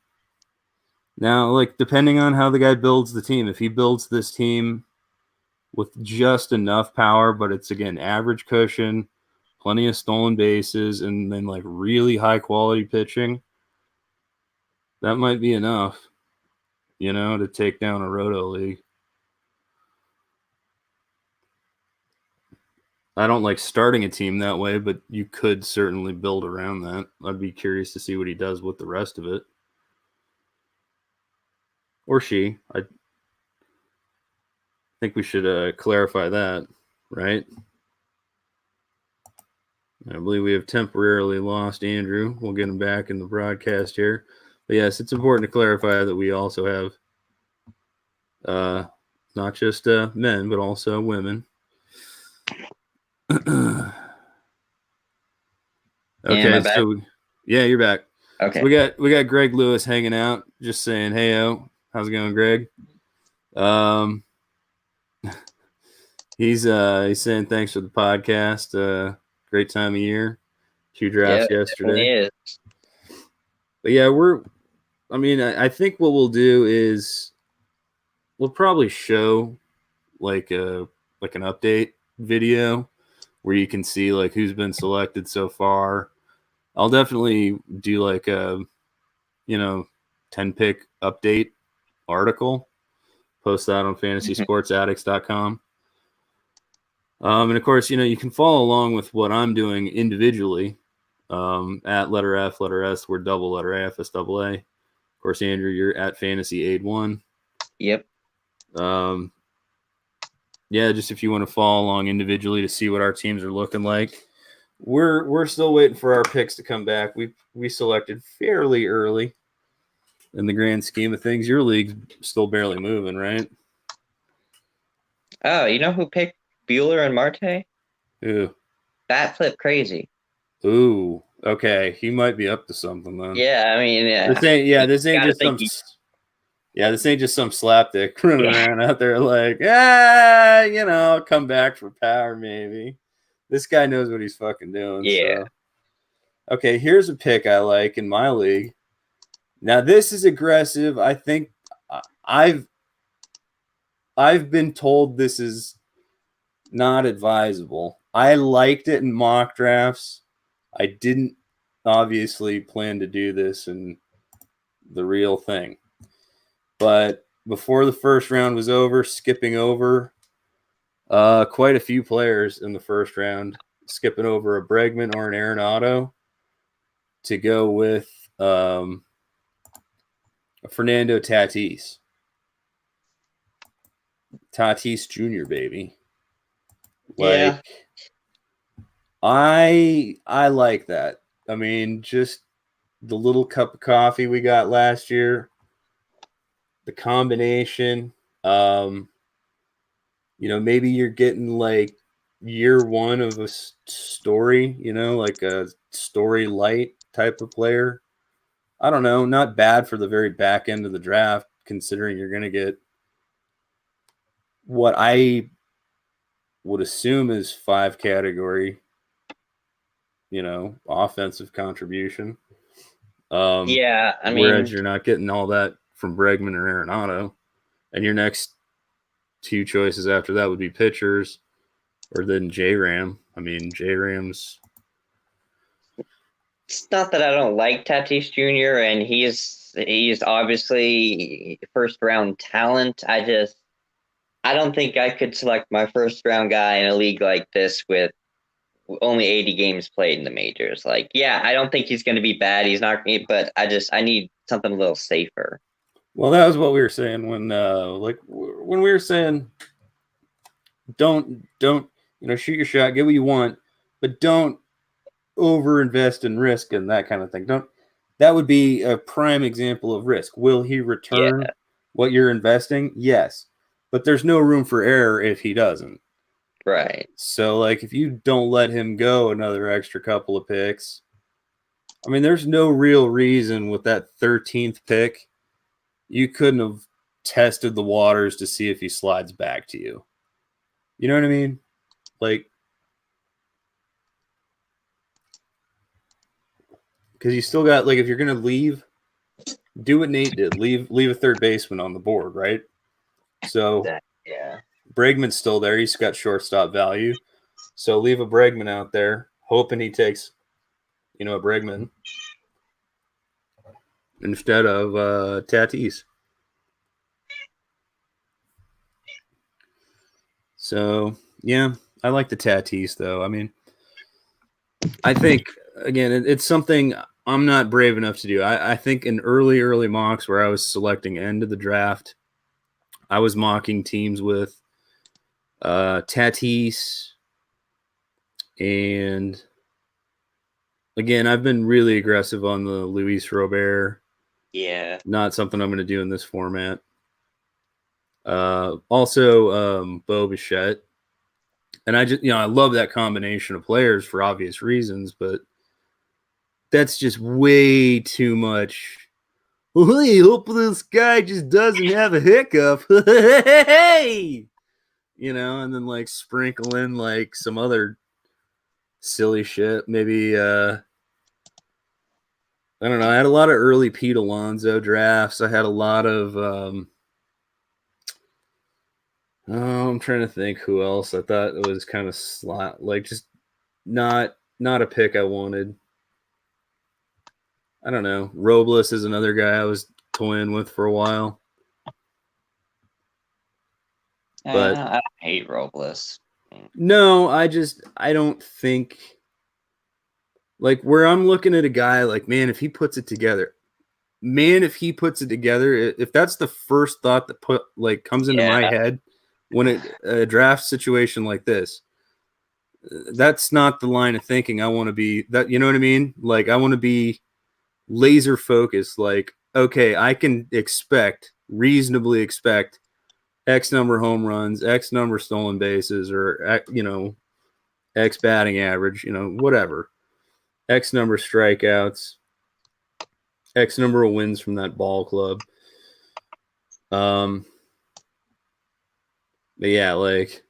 Speaker 1: now, like, depending on how the guy builds the team, if he builds this team with just enough power, but it's, again, average cushion, plenty of stolen bases, and then, like, really high-quality pitching, that might be enough, to take down a roto league. I don't like starting a team that way, but you could certainly build around that. I'd be curious to see what he does with the rest of it. Or she. I think we should clarify that, right? I believe we have temporarily lost Andrew. We'll get him back in the broadcast here. But yes, it's important to clarify that we also have not just men, but also women. Okay, so yeah, you're back.
Speaker 2: Okay.
Speaker 1: So we got Greg Lewis hanging out, just saying, "Hey, how's it going, Greg?" He's saying thanks for the podcast. Great time of year. 2 drafts yesterday.
Speaker 2: It is.
Speaker 1: But yeah, I think what we'll do is we'll probably show like an update video where you can see like who's been selected so far. I'll definitely do like a 10 pick update article, post that on fantasysportsaddicts.com. And of course, you can follow along with what I'm doing individually at letter F, letter S, we're double letter A, FS double A. Of course, Andrew, you're at Fantasy Aid 1.
Speaker 2: Yep.
Speaker 1: Yeah, just if you want to follow along individually to see what our teams are looking like. We're still waiting for our picks to come back. We selected fairly early in the grand scheme of things. Your league's still barely moving, right?
Speaker 2: Oh, you know who picked Bueller and Marte?
Speaker 1: Ooh.
Speaker 2: Bat flip crazy.
Speaker 1: Ooh. Okay, he might be up to something then.
Speaker 2: Yeah, I mean,
Speaker 1: This ain't just some. Yeah, this ain't just some slapdick running around out there like, come back for power maybe. This guy knows what he's fucking doing.
Speaker 2: Yeah.
Speaker 1: So. Okay, here's a pick I like in my league. Now this is aggressive. I think I've been told this is not advisable. I liked it in mock drafts. I didn't obviously plan to do this in the real thing. But before the first round was over, skipping over quite a few players in the first round, skipping over a Bregman or an Arenado to go with Fernando Tatis. Tatis Jr., baby. Like, I like that. I mean, just the little cup of coffee we got last year, the combination. Maybe you're getting like year one of a story, like a story light type of player. I don't know, not bad for the very back end of the draft, considering you're going to get what I would assume is 5 category, offensive contribution. Whereas you're not getting all that from Bregman or Arenado, and your next 2 choices after that would be pitchers, or then J-Ram. I mean, J-Ram's.
Speaker 2: It's not that I don't like Tatis Jr. and he's obviously first round talent. I don't think I could select my first round guy in a league like this with only 80 games played in the majors. Like, yeah, I don't think he's going to be bad. He's not, but I need something a little safer.
Speaker 1: Well, that was what we were saying when we were saying don't shoot your shot, get what you want, but don't over invest in risk and that kind of thing. That would be a prime example of risk. Will he return what you're investing? Yes, but there's no room for error if he doesn't.
Speaker 2: Right.
Speaker 1: So, like, if you don't let him go another extra couple of picks, I mean, there's no real reason with that 13th pick you couldn't have tested the waters to see if he slides back to you. You know what I mean? Like, because you still got, like, if you're going to leave, do what Nate did. Leave a third baseman on the board, right? So, Bregman's still there. He's got shortstop value. So leave a Bregman out there, hoping he takes, a Bregman instead of Tatis. So, yeah, I like the Tatis, though. I mean, I think, again, it's something I'm not brave enough to do. I think in early mocks where I was selecting end of the draft, I was mocking teams with Tatis. And, again, I've been really aggressive on the Luis Robert.
Speaker 2: Yeah.
Speaker 1: Not something I'm going to do in this format. Also, Bo Bichette. And I just, I love that combination of players for obvious reasons, but that's just way too much. Well, hey, hope this guy just doesn't have a hiccup. Hey! And then like sprinkle in like some other silly shit. Maybe I don't know. I had a lot of early Pete Alonso drafts. I had a lot of. I'm trying to think who else I thought it was kind of like just not a pick I wanted. I don't know. Robles is another guy I was toying with for a while. But
Speaker 2: I hate Robles.
Speaker 1: No, I don't think like where I'm looking at a guy like, man, if he puts it together, if that's the first thought that comes into my head when a draft situation like this, that's not the line of thinking I want to be. That, you know what I mean? Like, I want to be laser focused. Like, okay, I can reasonably expect X number of home runs, X number of stolen bases, or X batting average, whatever, X number of strikeouts, X number of wins from that ball club. But yeah, like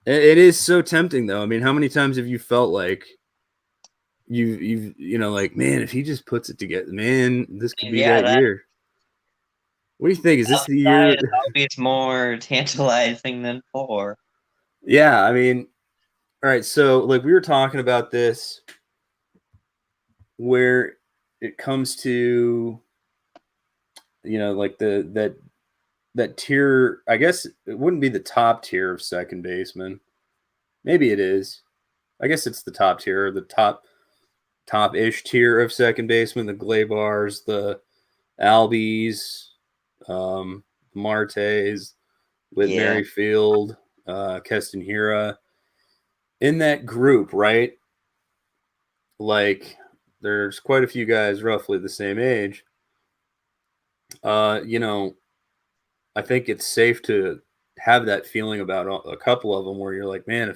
Speaker 1: it is so tempting though. I mean, how many times have you felt like you've like, man, if he just puts it together, man, this could be that year. What do you think? Is this the year?
Speaker 2: It's always more tantalizing than 4.
Speaker 1: Yeah, I mean, all right. So like we were talking about this, where it comes to like that tier. I guess it wouldn't be the top tier of second baseman. Maybe it is. I guess it's the top tier, the top-ish tier of second baseman. The Glaybars, the Albies, Martes, Whit Merrifield, Castanheira. In that group, right? Like, there's quite a few guys roughly the same age. I think it's safe to have that feeling about a couple of them where you're like, man,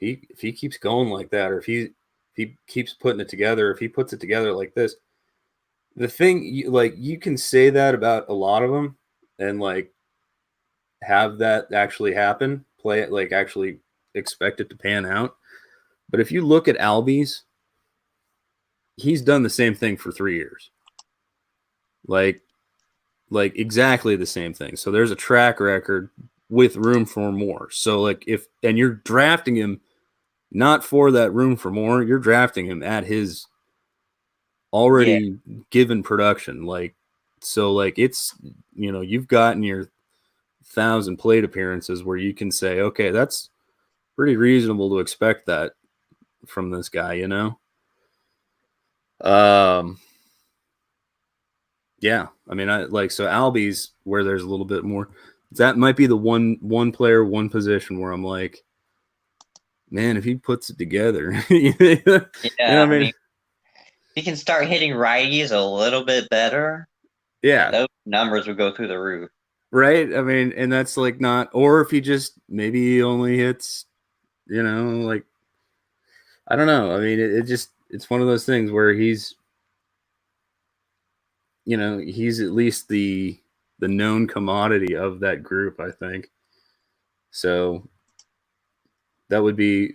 Speaker 1: if he keeps going like that, or if he keeps putting it together, if he puts it together like this, the thing, you can say that about a lot of them and like have that actually happen, play it, like actually expect it to pan out. But if you look at Albies, he's done the same thing for 3 years. Like exactly the same thing. So there's a track record with room for more. So like and you're drafting him not for that room for more, you're drafting him at his already given production. Like, so like it's, you've gotten your 1,000 plate appearances where you can say, okay, that's pretty reasonable to expect that from this guy, Yeah, I mean, so Albies, where there's a little bit more, that might be the one player, one position where I'm like, man, if he puts it together,
Speaker 2: I mean, he can start hitting righties a little bit better.
Speaker 1: Yeah,
Speaker 2: those numbers would go through the roof,
Speaker 1: right? I mean, and that's like not, or if he just maybe only hits, like, I don't know. I mean, it's one of those things where he's at least the known commodity of that group, I think. So that would be,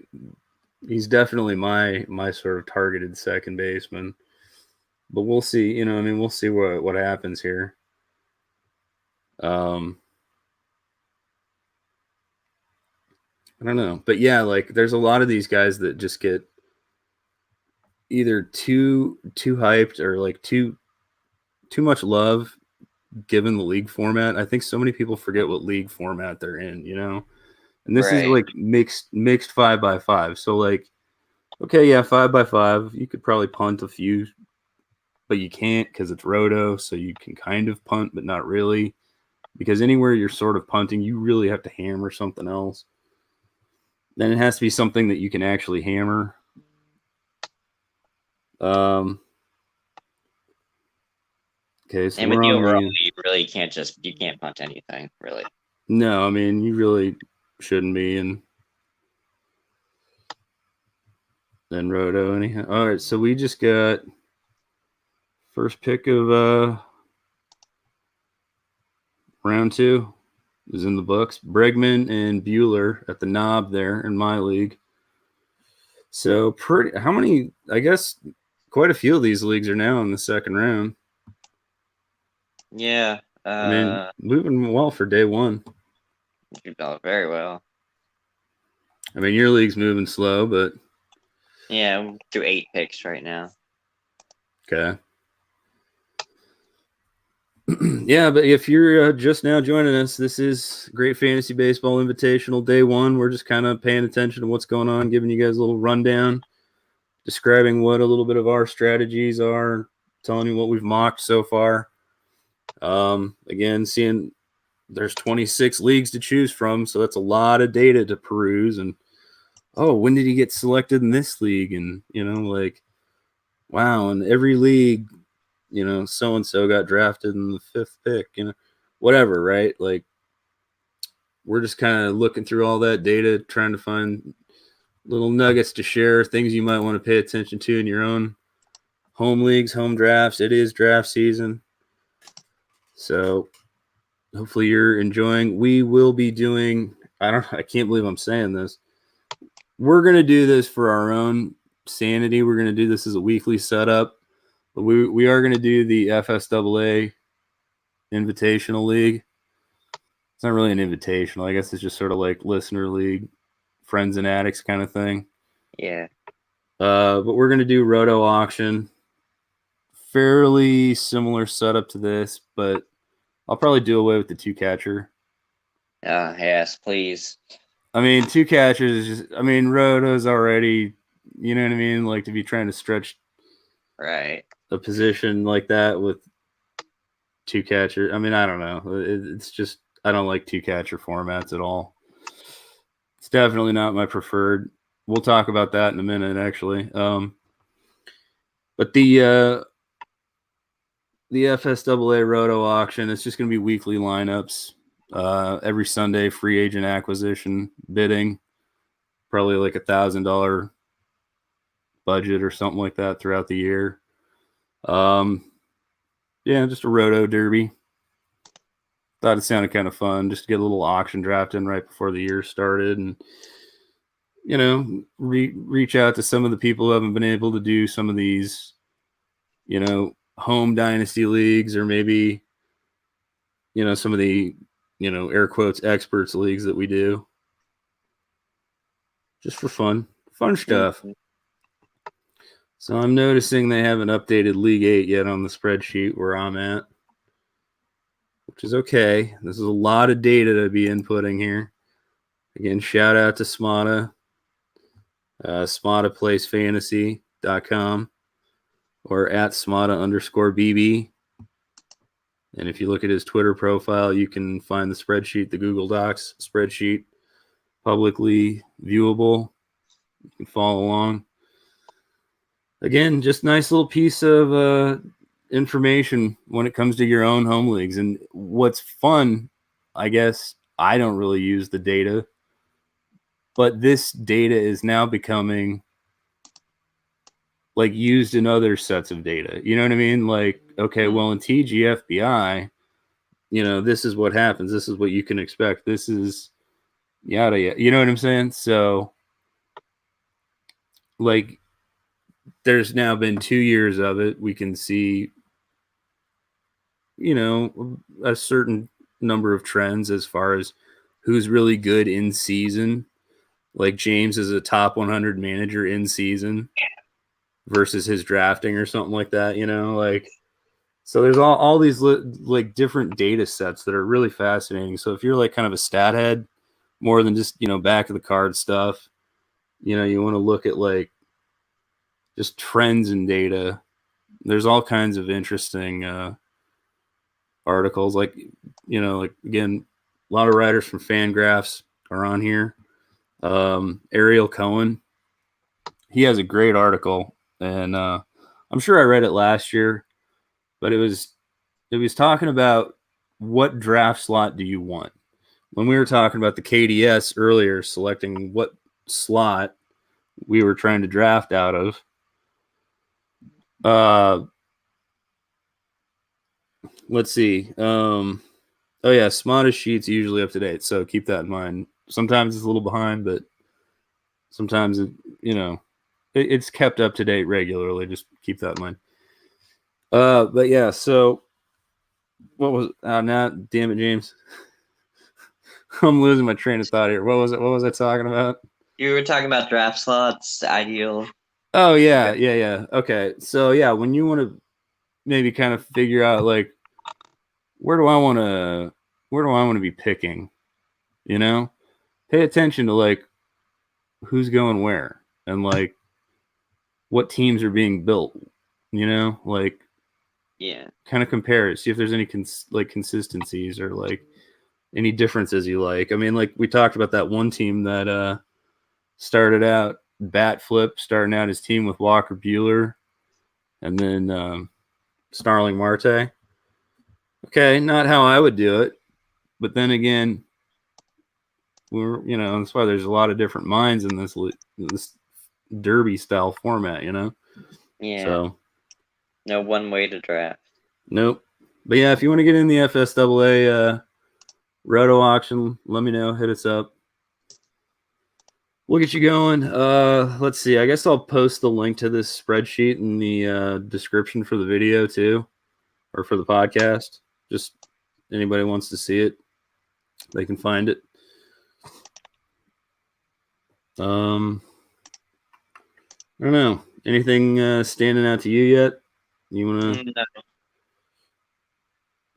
Speaker 1: he's definitely my sort of targeted second baseman. But we'll see, we'll see what happens here. I don't know. But yeah, like there's a lot of these guys that just get either too hyped or like too much love given the league format. I think so many people forget what league format they're in, and this is like mixed 5x5. So like, okay, yeah, 5x5, you could probably punt a few, but you can't because it's roto. So you can kind of punt, but not really, because anywhere you're sort of punting, you really have to hammer something else. Then it has to be something that you can actually hammer. Okay, so
Speaker 2: and with the overall, you really can't punt anything, really.
Speaker 1: No, I mean, you really shouldn't be in roto anyhow. All right, so we just got first pick of round 2 is in the books. Bregman and Bueller at the knob there in my league. So how many, I guess quite a few of these leagues are now in the second round.
Speaker 2: Yeah.
Speaker 1: I mean, moving well for day one.
Speaker 2: You've done very well.
Speaker 1: I mean, your league's moving slow, but
Speaker 2: yeah, I'm through 8 picks right now.
Speaker 1: Okay. Yeah, but if you're just now joining us, this is Great Fantasy Baseball Invitational Day 1. We're just kind of paying attention to what's going on, giving you guys a little rundown, describing what a little bit of our strategies are, telling you what we've mocked so far. Again, seeing there's 26 leagues to choose from, so that's a lot of data to peruse. And, oh, when did he get selected in this league? And, like, wow, and every league, so-and-so got drafted in the 5th pick, whatever, right? Like, we're just kind of looking through all that data, trying to find little nuggets to share, things you might want to pay attention to in your own home leagues, home drafts. It is draft season. So hopefully you're enjoying. We will be doing, I can't believe I'm saying this. We're going to do this for our own sanity. We're going to do this as a weekly setup. But we are going to do the FSAA Invitational League. It's not really an invitational. I guess it's just sort of like listener league, friends and addicts kind of thing.
Speaker 2: Yeah.
Speaker 1: But we're going to do Roto Auction. Fairly similar setup to this, but I'll probably do away with the 2-catcher.
Speaker 2: Yes, please.
Speaker 1: I mean, 2 catchers is just, Roto's already, you know what I mean? Like, to be trying to stretch
Speaker 2: right
Speaker 1: a position like that with 2 catchers. I mean, I don't know. It's just, I don't like 2-catcher formats at all. It's definitely not my preferred. We'll talk about that in a minute, actually. But the FSAA Roto Auction, it's just going to be weekly lineups. Every Sunday, free agent acquisition bidding, probably like $1,000 budget or something like that throughout the year. Yeah, just a Roto Derby. Thought it sounded kind of fun just to get a little auction draft in right before the year started, and reach out to some of the people who haven't been able to do some of these, home dynasty leagues, or maybe some of the air quotes experts leagues that we do, just for fun stuff.
Speaker 2: Mhm.
Speaker 1: So I'm noticing they haven't updated League 8 yet on the spreadsheet where I'm at, which is okay. This is a lot of data to be inputting here. Again, shout out to Smata, SmataPlaysFantasy.com, or at Smata_BB. And if you look at his Twitter profile, you can find the spreadsheet, the Google Docs spreadsheet, publicly viewable. You can follow along. Again, just nice little piece of information when it comes to your own home leagues. And what's fun, I guess, I don't really use the data, but this data is now becoming like used in other sets of data. You know what I mean? Like, okay, well, in TGFBI, this is what happens. This is what you can expect. This is yada yada. You know what I'm saying? So, like, there's now been 2 years of it. We can see, a certain number of trends as far as who's really good in season. Like, James is a top 100 manager in season versus his drafting or something like that, like. So there's all these like different data sets that are really fascinating. So if you're like kind of a stat head, more than just back of the card stuff, you want to look at like just trends in data. There's all kinds of interesting articles. Like like, again, a lot of writers from Fangraphs are on here. Ariel Cohen, he has a great article, and I'm sure I read it last year, but it was talking about what draft slot do you want. When we were talking about the KDS earlier, selecting what slot we were trying to draft out of, let's see. Oh yeah, Smata sheets usually up to date, so keep that in mind. Sometimes it's a little behind, but sometimes it it's kept up to date regularly. Just keep that in mind. But yeah, so what was now? Damn it, James. I'm losing my train of thought here. What was it? What was I talking about?
Speaker 2: You were talking about draft slots, ideal.
Speaker 1: Oh yeah. Okay, so yeah, when you want to maybe kind of figure out like where do I want to be picking, you know, pay attention to like who's going where and like what teams are being built, you know, like kind of compare it, see if there's any consistencies or like any differences you like. I mean, like we talked about that one team that started out bat flip, starting out his team with Walker Buehler and then Starling Marte. Okay, not how I would do it, but then again, that's why there's a lot of different minds in this derby style format, you know.
Speaker 2: Yeah.
Speaker 1: So
Speaker 2: no one way to draft.
Speaker 1: Nope. But yeah, if you want to get in the FSAA Roto auction, let me know. Hit us up. We'll get you going. Let's see. I guess I'll post the link to this spreadsheet in the description for the video too, or for the podcast. Just anybody wants to see it, they can find it. I don't know. Anything standing out to you yet? You want to?
Speaker 2: No.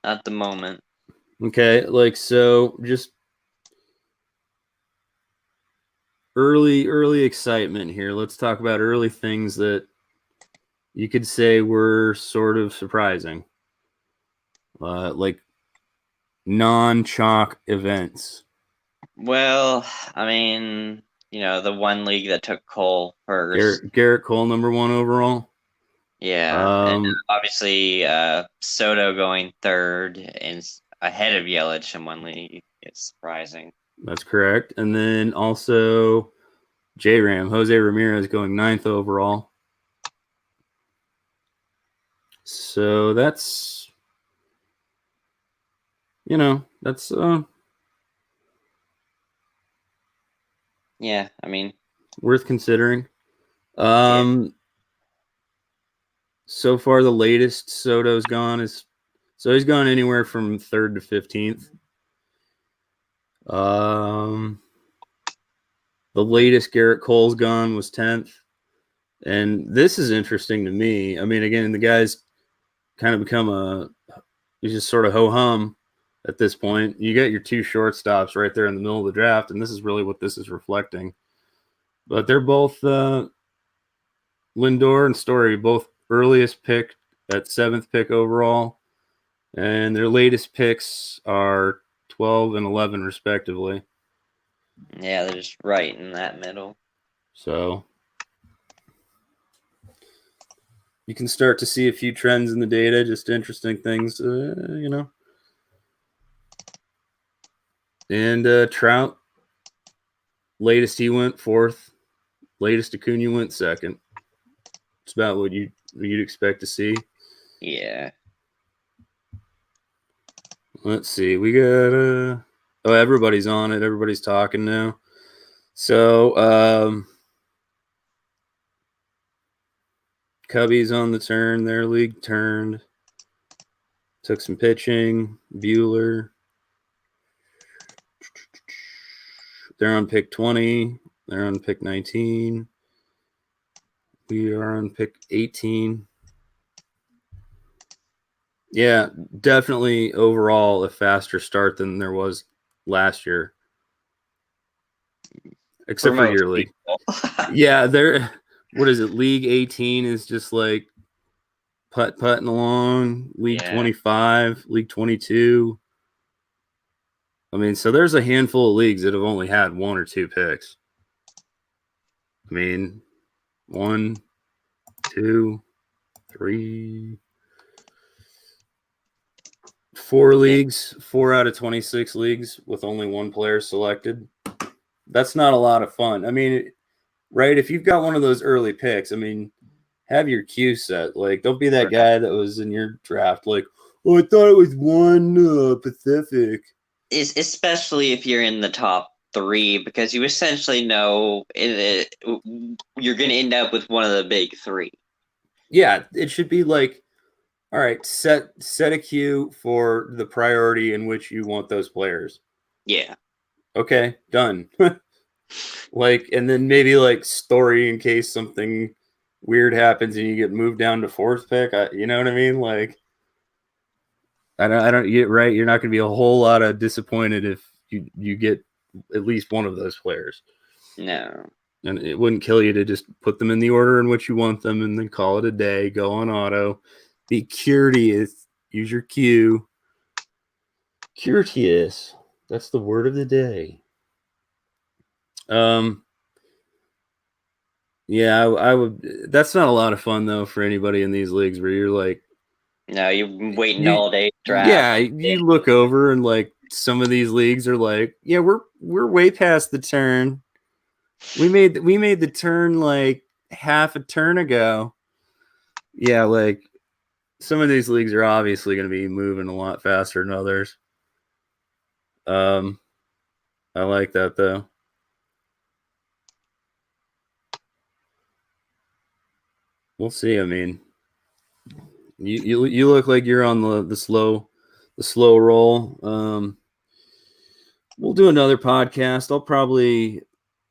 Speaker 2: At the moment.
Speaker 1: Okay, like so just early excitement here. Let's talk about early things that you could say were sort of surprising. Like non-chalk events.
Speaker 2: Well, I mean, the one league that took Cole first.
Speaker 1: Garrett Cole, number 1 overall.
Speaker 2: Yeah, and obviously Soto going third and ahead of Yelich in one league is surprising.
Speaker 1: That's correct. And then also J-Ram, Jose Ramirez going 9th overall. So that's, that's
Speaker 2: yeah, I mean,
Speaker 1: worth considering. So far the latest Soto's gone is, so he's gone anywhere from 3rd to 15th. The latest Garrett Cole's gone was 10th. And this is interesting to me. I mean, again, the guy's kind of become he's just sort of ho-hum at this point. You got your 2 shortstops right there in the middle of the draft, and this is really what this is reflecting. But they're both Lindor and Story, both earliest pick at 7th pick overall, and their latest picks are 12 and 11 respectively.
Speaker 2: Yeah, they're just right in that middle.
Speaker 1: So you can start to see a few trends in the data, just interesting things, And Trout, latest he went 4th, latest Acuna went 2nd. It's about what you'd expect to see.
Speaker 2: Yeah.
Speaker 1: Let's see. We got everybody's on it. Everybody's talking now. So Cubbies on the turn. Their league turned. Took some pitching. Bueller. They're on pick 20. They're on pick 19. We are on pick 18. Yeah, definitely overall a faster start than there was last year. Except for your league. Yeah, what is it? League 18 is just like putting along. League 25, League 22. I mean, so there's a handful of leagues that have only had 1 or 2 picks. I mean, 1, 2, 3, 4 leagues, 4 out of 26 leagues with only 1 player selected. That's not a lot of fun. I mean, right? If you've got one of those early picks, I mean, have your queue set. Like, don't be that guy that was in your draft. Like, I thought it was 1 Pacific.
Speaker 2: Especially if you're in the top 3 because you essentially know you're going to end up with one of the big 3.
Speaker 1: Yeah, it should be like, all right, set a queue for the priority in which you want those players.
Speaker 2: Yeah.
Speaker 1: Okay, done. Like, and then maybe like story in case something weird happens and you get moved down to 4th pick. You know what I mean? Like, I don't get right. You're not going to be a whole lot of disappointed if you get at least one of those players.
Speaker 2: No.
Speaker 1: And it wouldn't kill you to just put them in the order in which you want them and then call it a day. Go on auto. Be curious. Use your queue. Curious. That's the word of the day. Yeah, I would. That's not a lot of fun though for anybody in these leagues where you're like,
Speaker 2: no, you're waiting all day to draft.
Speaker 1: Yeah, you look over and like some of these leagues are like, yeah, we're way past the turn. We made the turn like half a turn ago. Yeah, like some of these leagues are obviously going to be moving a lot faster than others. I like that though. We'll see. I mean, you look like you're on the slow roll. We'll do another podcast. I'll probably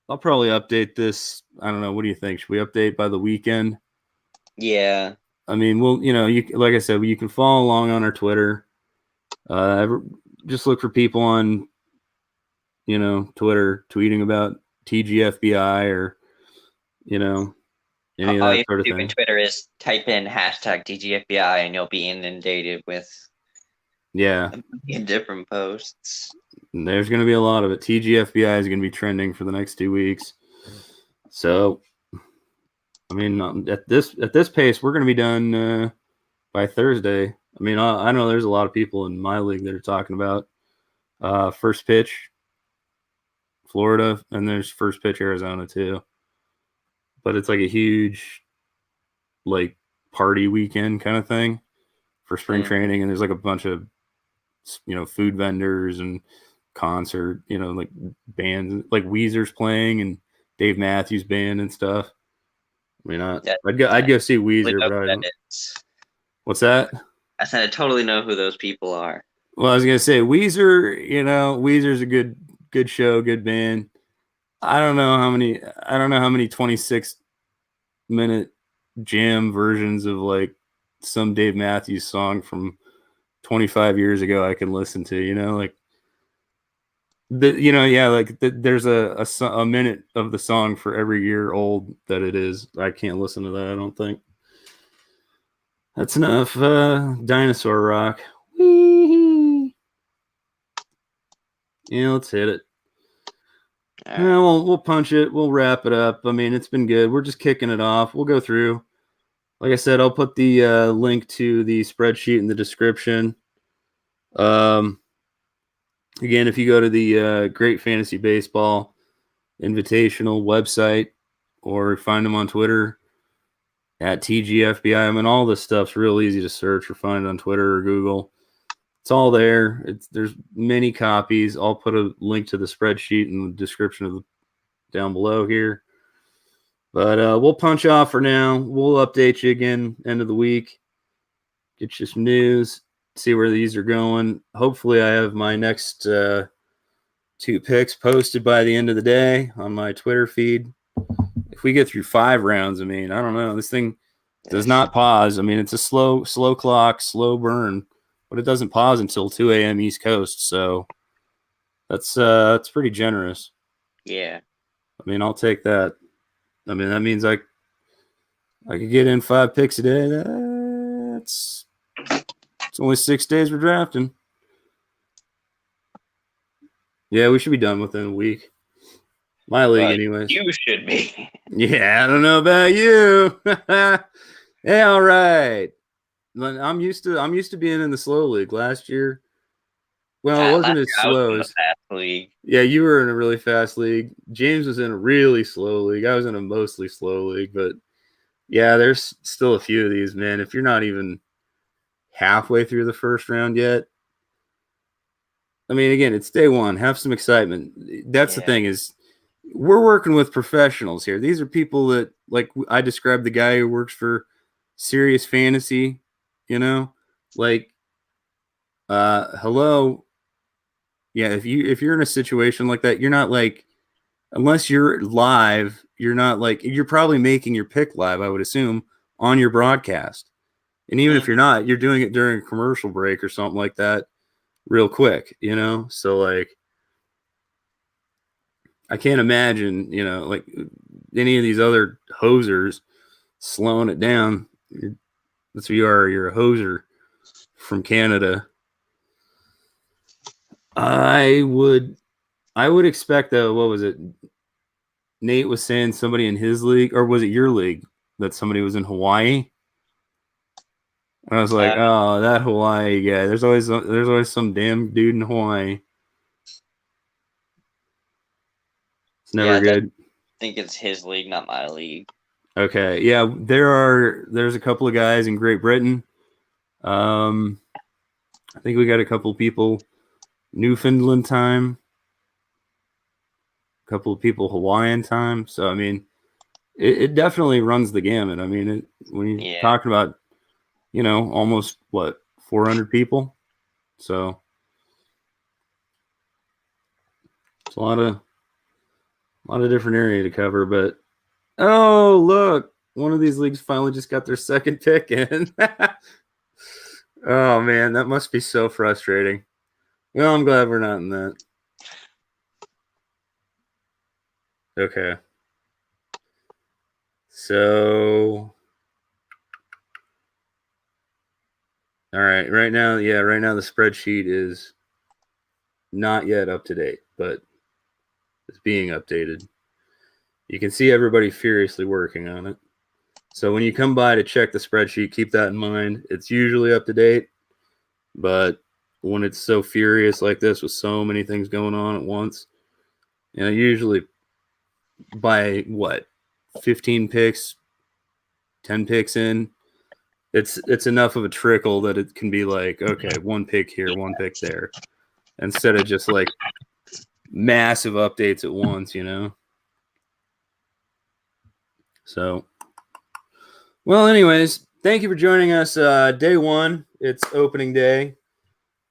Speaker 1: update this. I don't know. What do you think? Should we update by the weekend?
Speaker 2: Yeah.
Speaker 1: I mean, like I said, you can follow along on our Twitter. Just look for people on, Twitter tweeting about TGFBI or, any of
Speaker 2: All
Speaker 1: that
Speaker 2: you
Speaker 1: sort of
Speaker 2: do in
Speaker 1: thing.
Speaker 2: Twitter is type in hashtag TGFBI and you'll be inundated with different posts.
Speaker 1: There's going to be a lot of it. TGFBI is going to be trending for the next 2 weeks. So, I mean, at this pace, we're going to be done by Thursday. I mean, I know there's a lot of people in my league that are talking about first pitch Florida, and there's first pitch Arizona too. But it's like a huge, like, party weekend kind of thing for spring training, and there's like a bunch of, food vendors and concert, like bands, like Weezer's playing and Dave Matthews Band and stuff. I mean, I'd go see Weezer, but I don't. What's that?
Speaker 2: I said I totally know who those people are.
Speaker 1: Well, I was gonna say Weezer. Weezer's a good show, good band. I don't know how many 26-minute jam versions of like some Dave Matthews song from 25 years ago I can listen to. Like there's a minute of the song for every year old that it is. I can't listen to that. I don't think. That's enough dinosaur rock. Whee! Yeah, let's hit it. Right. Yeah, we'll punch it. We'll wrap it up. I mean, it's been good. We're just kicking it off. We'll go through. Like I said, I'll put the link to the spreadsheet in the description. Again, if you go to the Great Fantasy Baseball Invitational website or find them on Twitter at TGFBI. I mean, all this stuff's real easy to search or find on Twitter or Google. It's all there. There's many copies. I'll put a link to the spreadsheet in the description down below here. But we'll punch off for now. We'll update you again end of the week. Get you some news. See where these are going. Hopefully, I have my next 2 picks posted by the end of the day on my Twitter feed. If we get through 5 rounds, I mean, I don't know. This thing does not pause. I mean, it's a slow clock, slow burn, but it doesn't pause until 2 a.m. East Coast. So that's pretty generous.
Speaker 2: Yeah.
Speaker 1: I mean, I'll take that. I mean, that means I could get in 5 picks a day. It's only 6 days we're drafting. Yeah, we should be done within a week. My league, anyways.
Speaker 2: You should be.
Speaker 1: Yeah, I don't know about you. Hey, all right. I'm used to being in the slow league. Last year, well, it wasn't as slow as
Speaker 2: fast league.
Speaker 1: Yeah, you were in a really fast league. James was in a really slow league. I was in a mostly slow league, but yeah, there's still a few of these, man. If you're not even halfway through the first round yet, I mean, again, it's day one. Have some excitement. That's the
Speaker 2: Yeah.
Speaker 1: thing is, we're working with professionals here. These are people that, like I described, the guy who works for Serious Fantasy. You know, like, hello, yeah. If you're in a situation like that, you're not like, unless you're live, you're not like, you're probably making your pick live, I would assume, on your broadcast. And even if you're not, you're doing it during a commercial break or something like that, real quick. So like, I can't imagine, like any of these other hosers slowing it down. That's who you are. You're a hoser from Canada. I would expect though. What was it? Nate was saying somebody in his league, or was it your league, that somebody was in Hawaii? And I was like, oh, that Hawaii guy. There's always some damn dude in Hawaii. It's never good.
Speaker 2: I think it's his league, not my league.
Speaker 1: Okay, yeah, there's a couple of guys in Great Britain. I think we got a couple of people Newfoundland time, a couple of people Hawaiian time. So I mean, it definitely runs the gamut. I mean, when you're talking about, almost 400 people, so it's a lot of different area to cover. But oh, look, one of these leagues finally just got their second pick in. Oh man, that must be so frustrating. Well, I'm glad we're not in that. Okay. So, all right. Right now the spreadsheet is not yet up to date, but it's being updated. You can see everybody furiously working on it. So when you come by to check the spreadsheet, keep that in mind. It's usually up to date, but when it's so furious like this with so many things going on at once, usually by 15 picks, 10 picks in, it's enough of a trickle that it can be like, okay, one pick here, one pick there, instead of just like massive updates at once, So, well, anyways, thank you for joining us. Day one, it's opening day.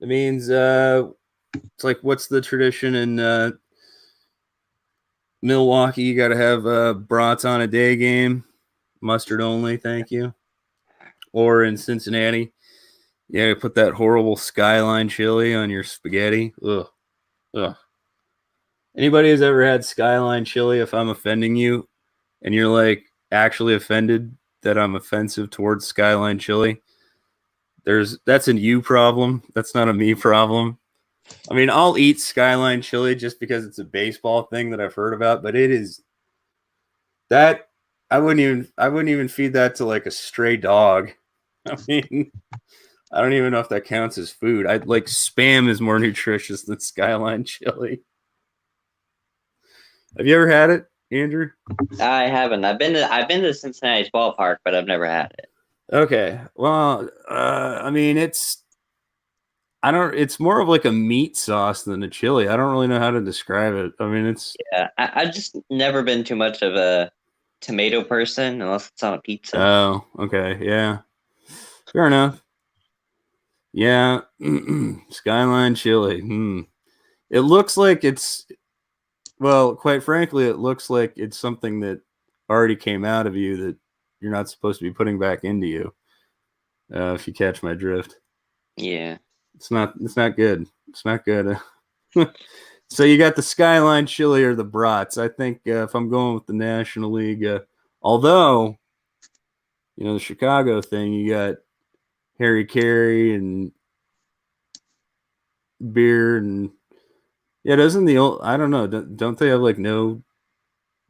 Speaker 1: It means it's like, what's the tradition in Milwaukee? You got to have brats on a day game, mustard only, thank you. Or in Cincinnati, yeah, put that horrible Skyline chili on your spaghetti. Ugh. Anybody who's ever had Skyline chili, if I'm offending you and you're like actually offended that I'm offensive towards Skyline chili, that's a you problem. That's not a me problem. I mean, I'll eat Skyline chili just because it's a baseball thing that I've heard about, but it is that I wouldn't even feed that to like a stray dog. I mean, I don't even know if that counts as food. I'd like Spam is more nutritious than Skyline chili. Have you ever had it, Andrew?
Speaker 2: I haven't. I've been to Cincinnati's ballpark, but I've never had it.
Speaker 1: Okay. Well, I mean, it's more of like a meat sauce than a chili. I don't really know how to describe it. I mean,
Speaker 2: I've just never been too much of a tomato person unless it's on a pizza.
Speaker 1: Oh, okay. Yeah. Fair enough. Yeah. Skyline chili. It looks like well, quite frankly, it looks like it's something that already came out of you that you're not supposed to be putting back into you. If you catch my drift.
Speaker 2: Yeah.
Speaker 1: It's not good. It's not good. So you got the Skyline chili or the brats. I think if I'm going with the National League, although, the Chicago thing, you got Harry Carey and beer and yeah, doesn't I don't know, don't they have like no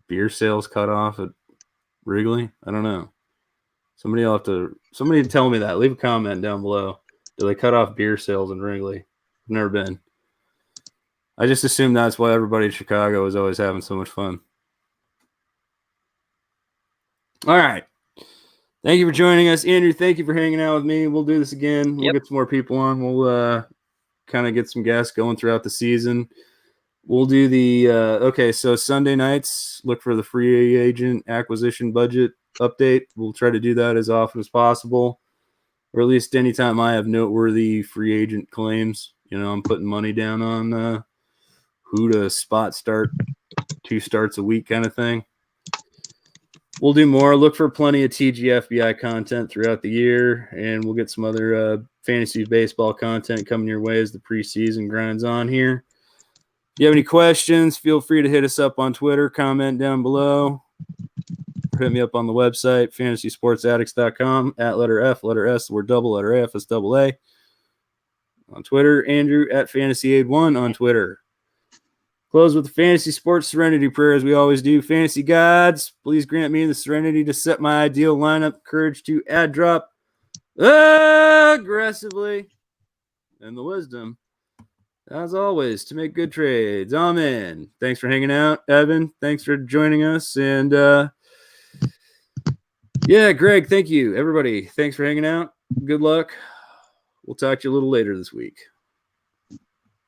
Speaker 1: beer sales cut off at Wrigley? I don't know. Somebody tell me that. Leave a comment down below. Do they cut off beer sales in Wrigley? I've never been. I just assume that's why everybody in Chicago is always having so much fun. All right. Thank you for joining us. Andrew, thank you for hanging out with me. We'll do this again. We'll get some more people on. We'll kind of get some gas going throughout the season. We'll do the so Sunday nights, look for the free agent acquisition budget update. We'll try to do that as often as possible, or at least anytime I have noteworthy free agent claims. I'm putting money down on who to spot start 2 starts a week kind of thing. We'll do more. Look for plenty of TGFBI content throughout the year, and we'll get some other fantasy baseball content coming your way as the preseason grinds on here. If you have any questions, feel free to hit us up on Twitter, comment down below, or hit me up on the website, fantasysportsaddicts.com, at letter F, letter S, the word double, letter A, F, S, double A. On Twitter, Andrew at FantasyAid1 on Twitter. Close with the fantasy sports serenity prayer as we always do. Fantasy gods, please grant me the serenity to set my ideal lineup, courage to add drop aggressively, and the wisdom, as always, to make good trades. Amen. Thanks for hanging out, Evan. Thanks for joining us. And Greg, thank you. Everybody, thanks for hanging out. Good luck. We'll talk to you a little later this week.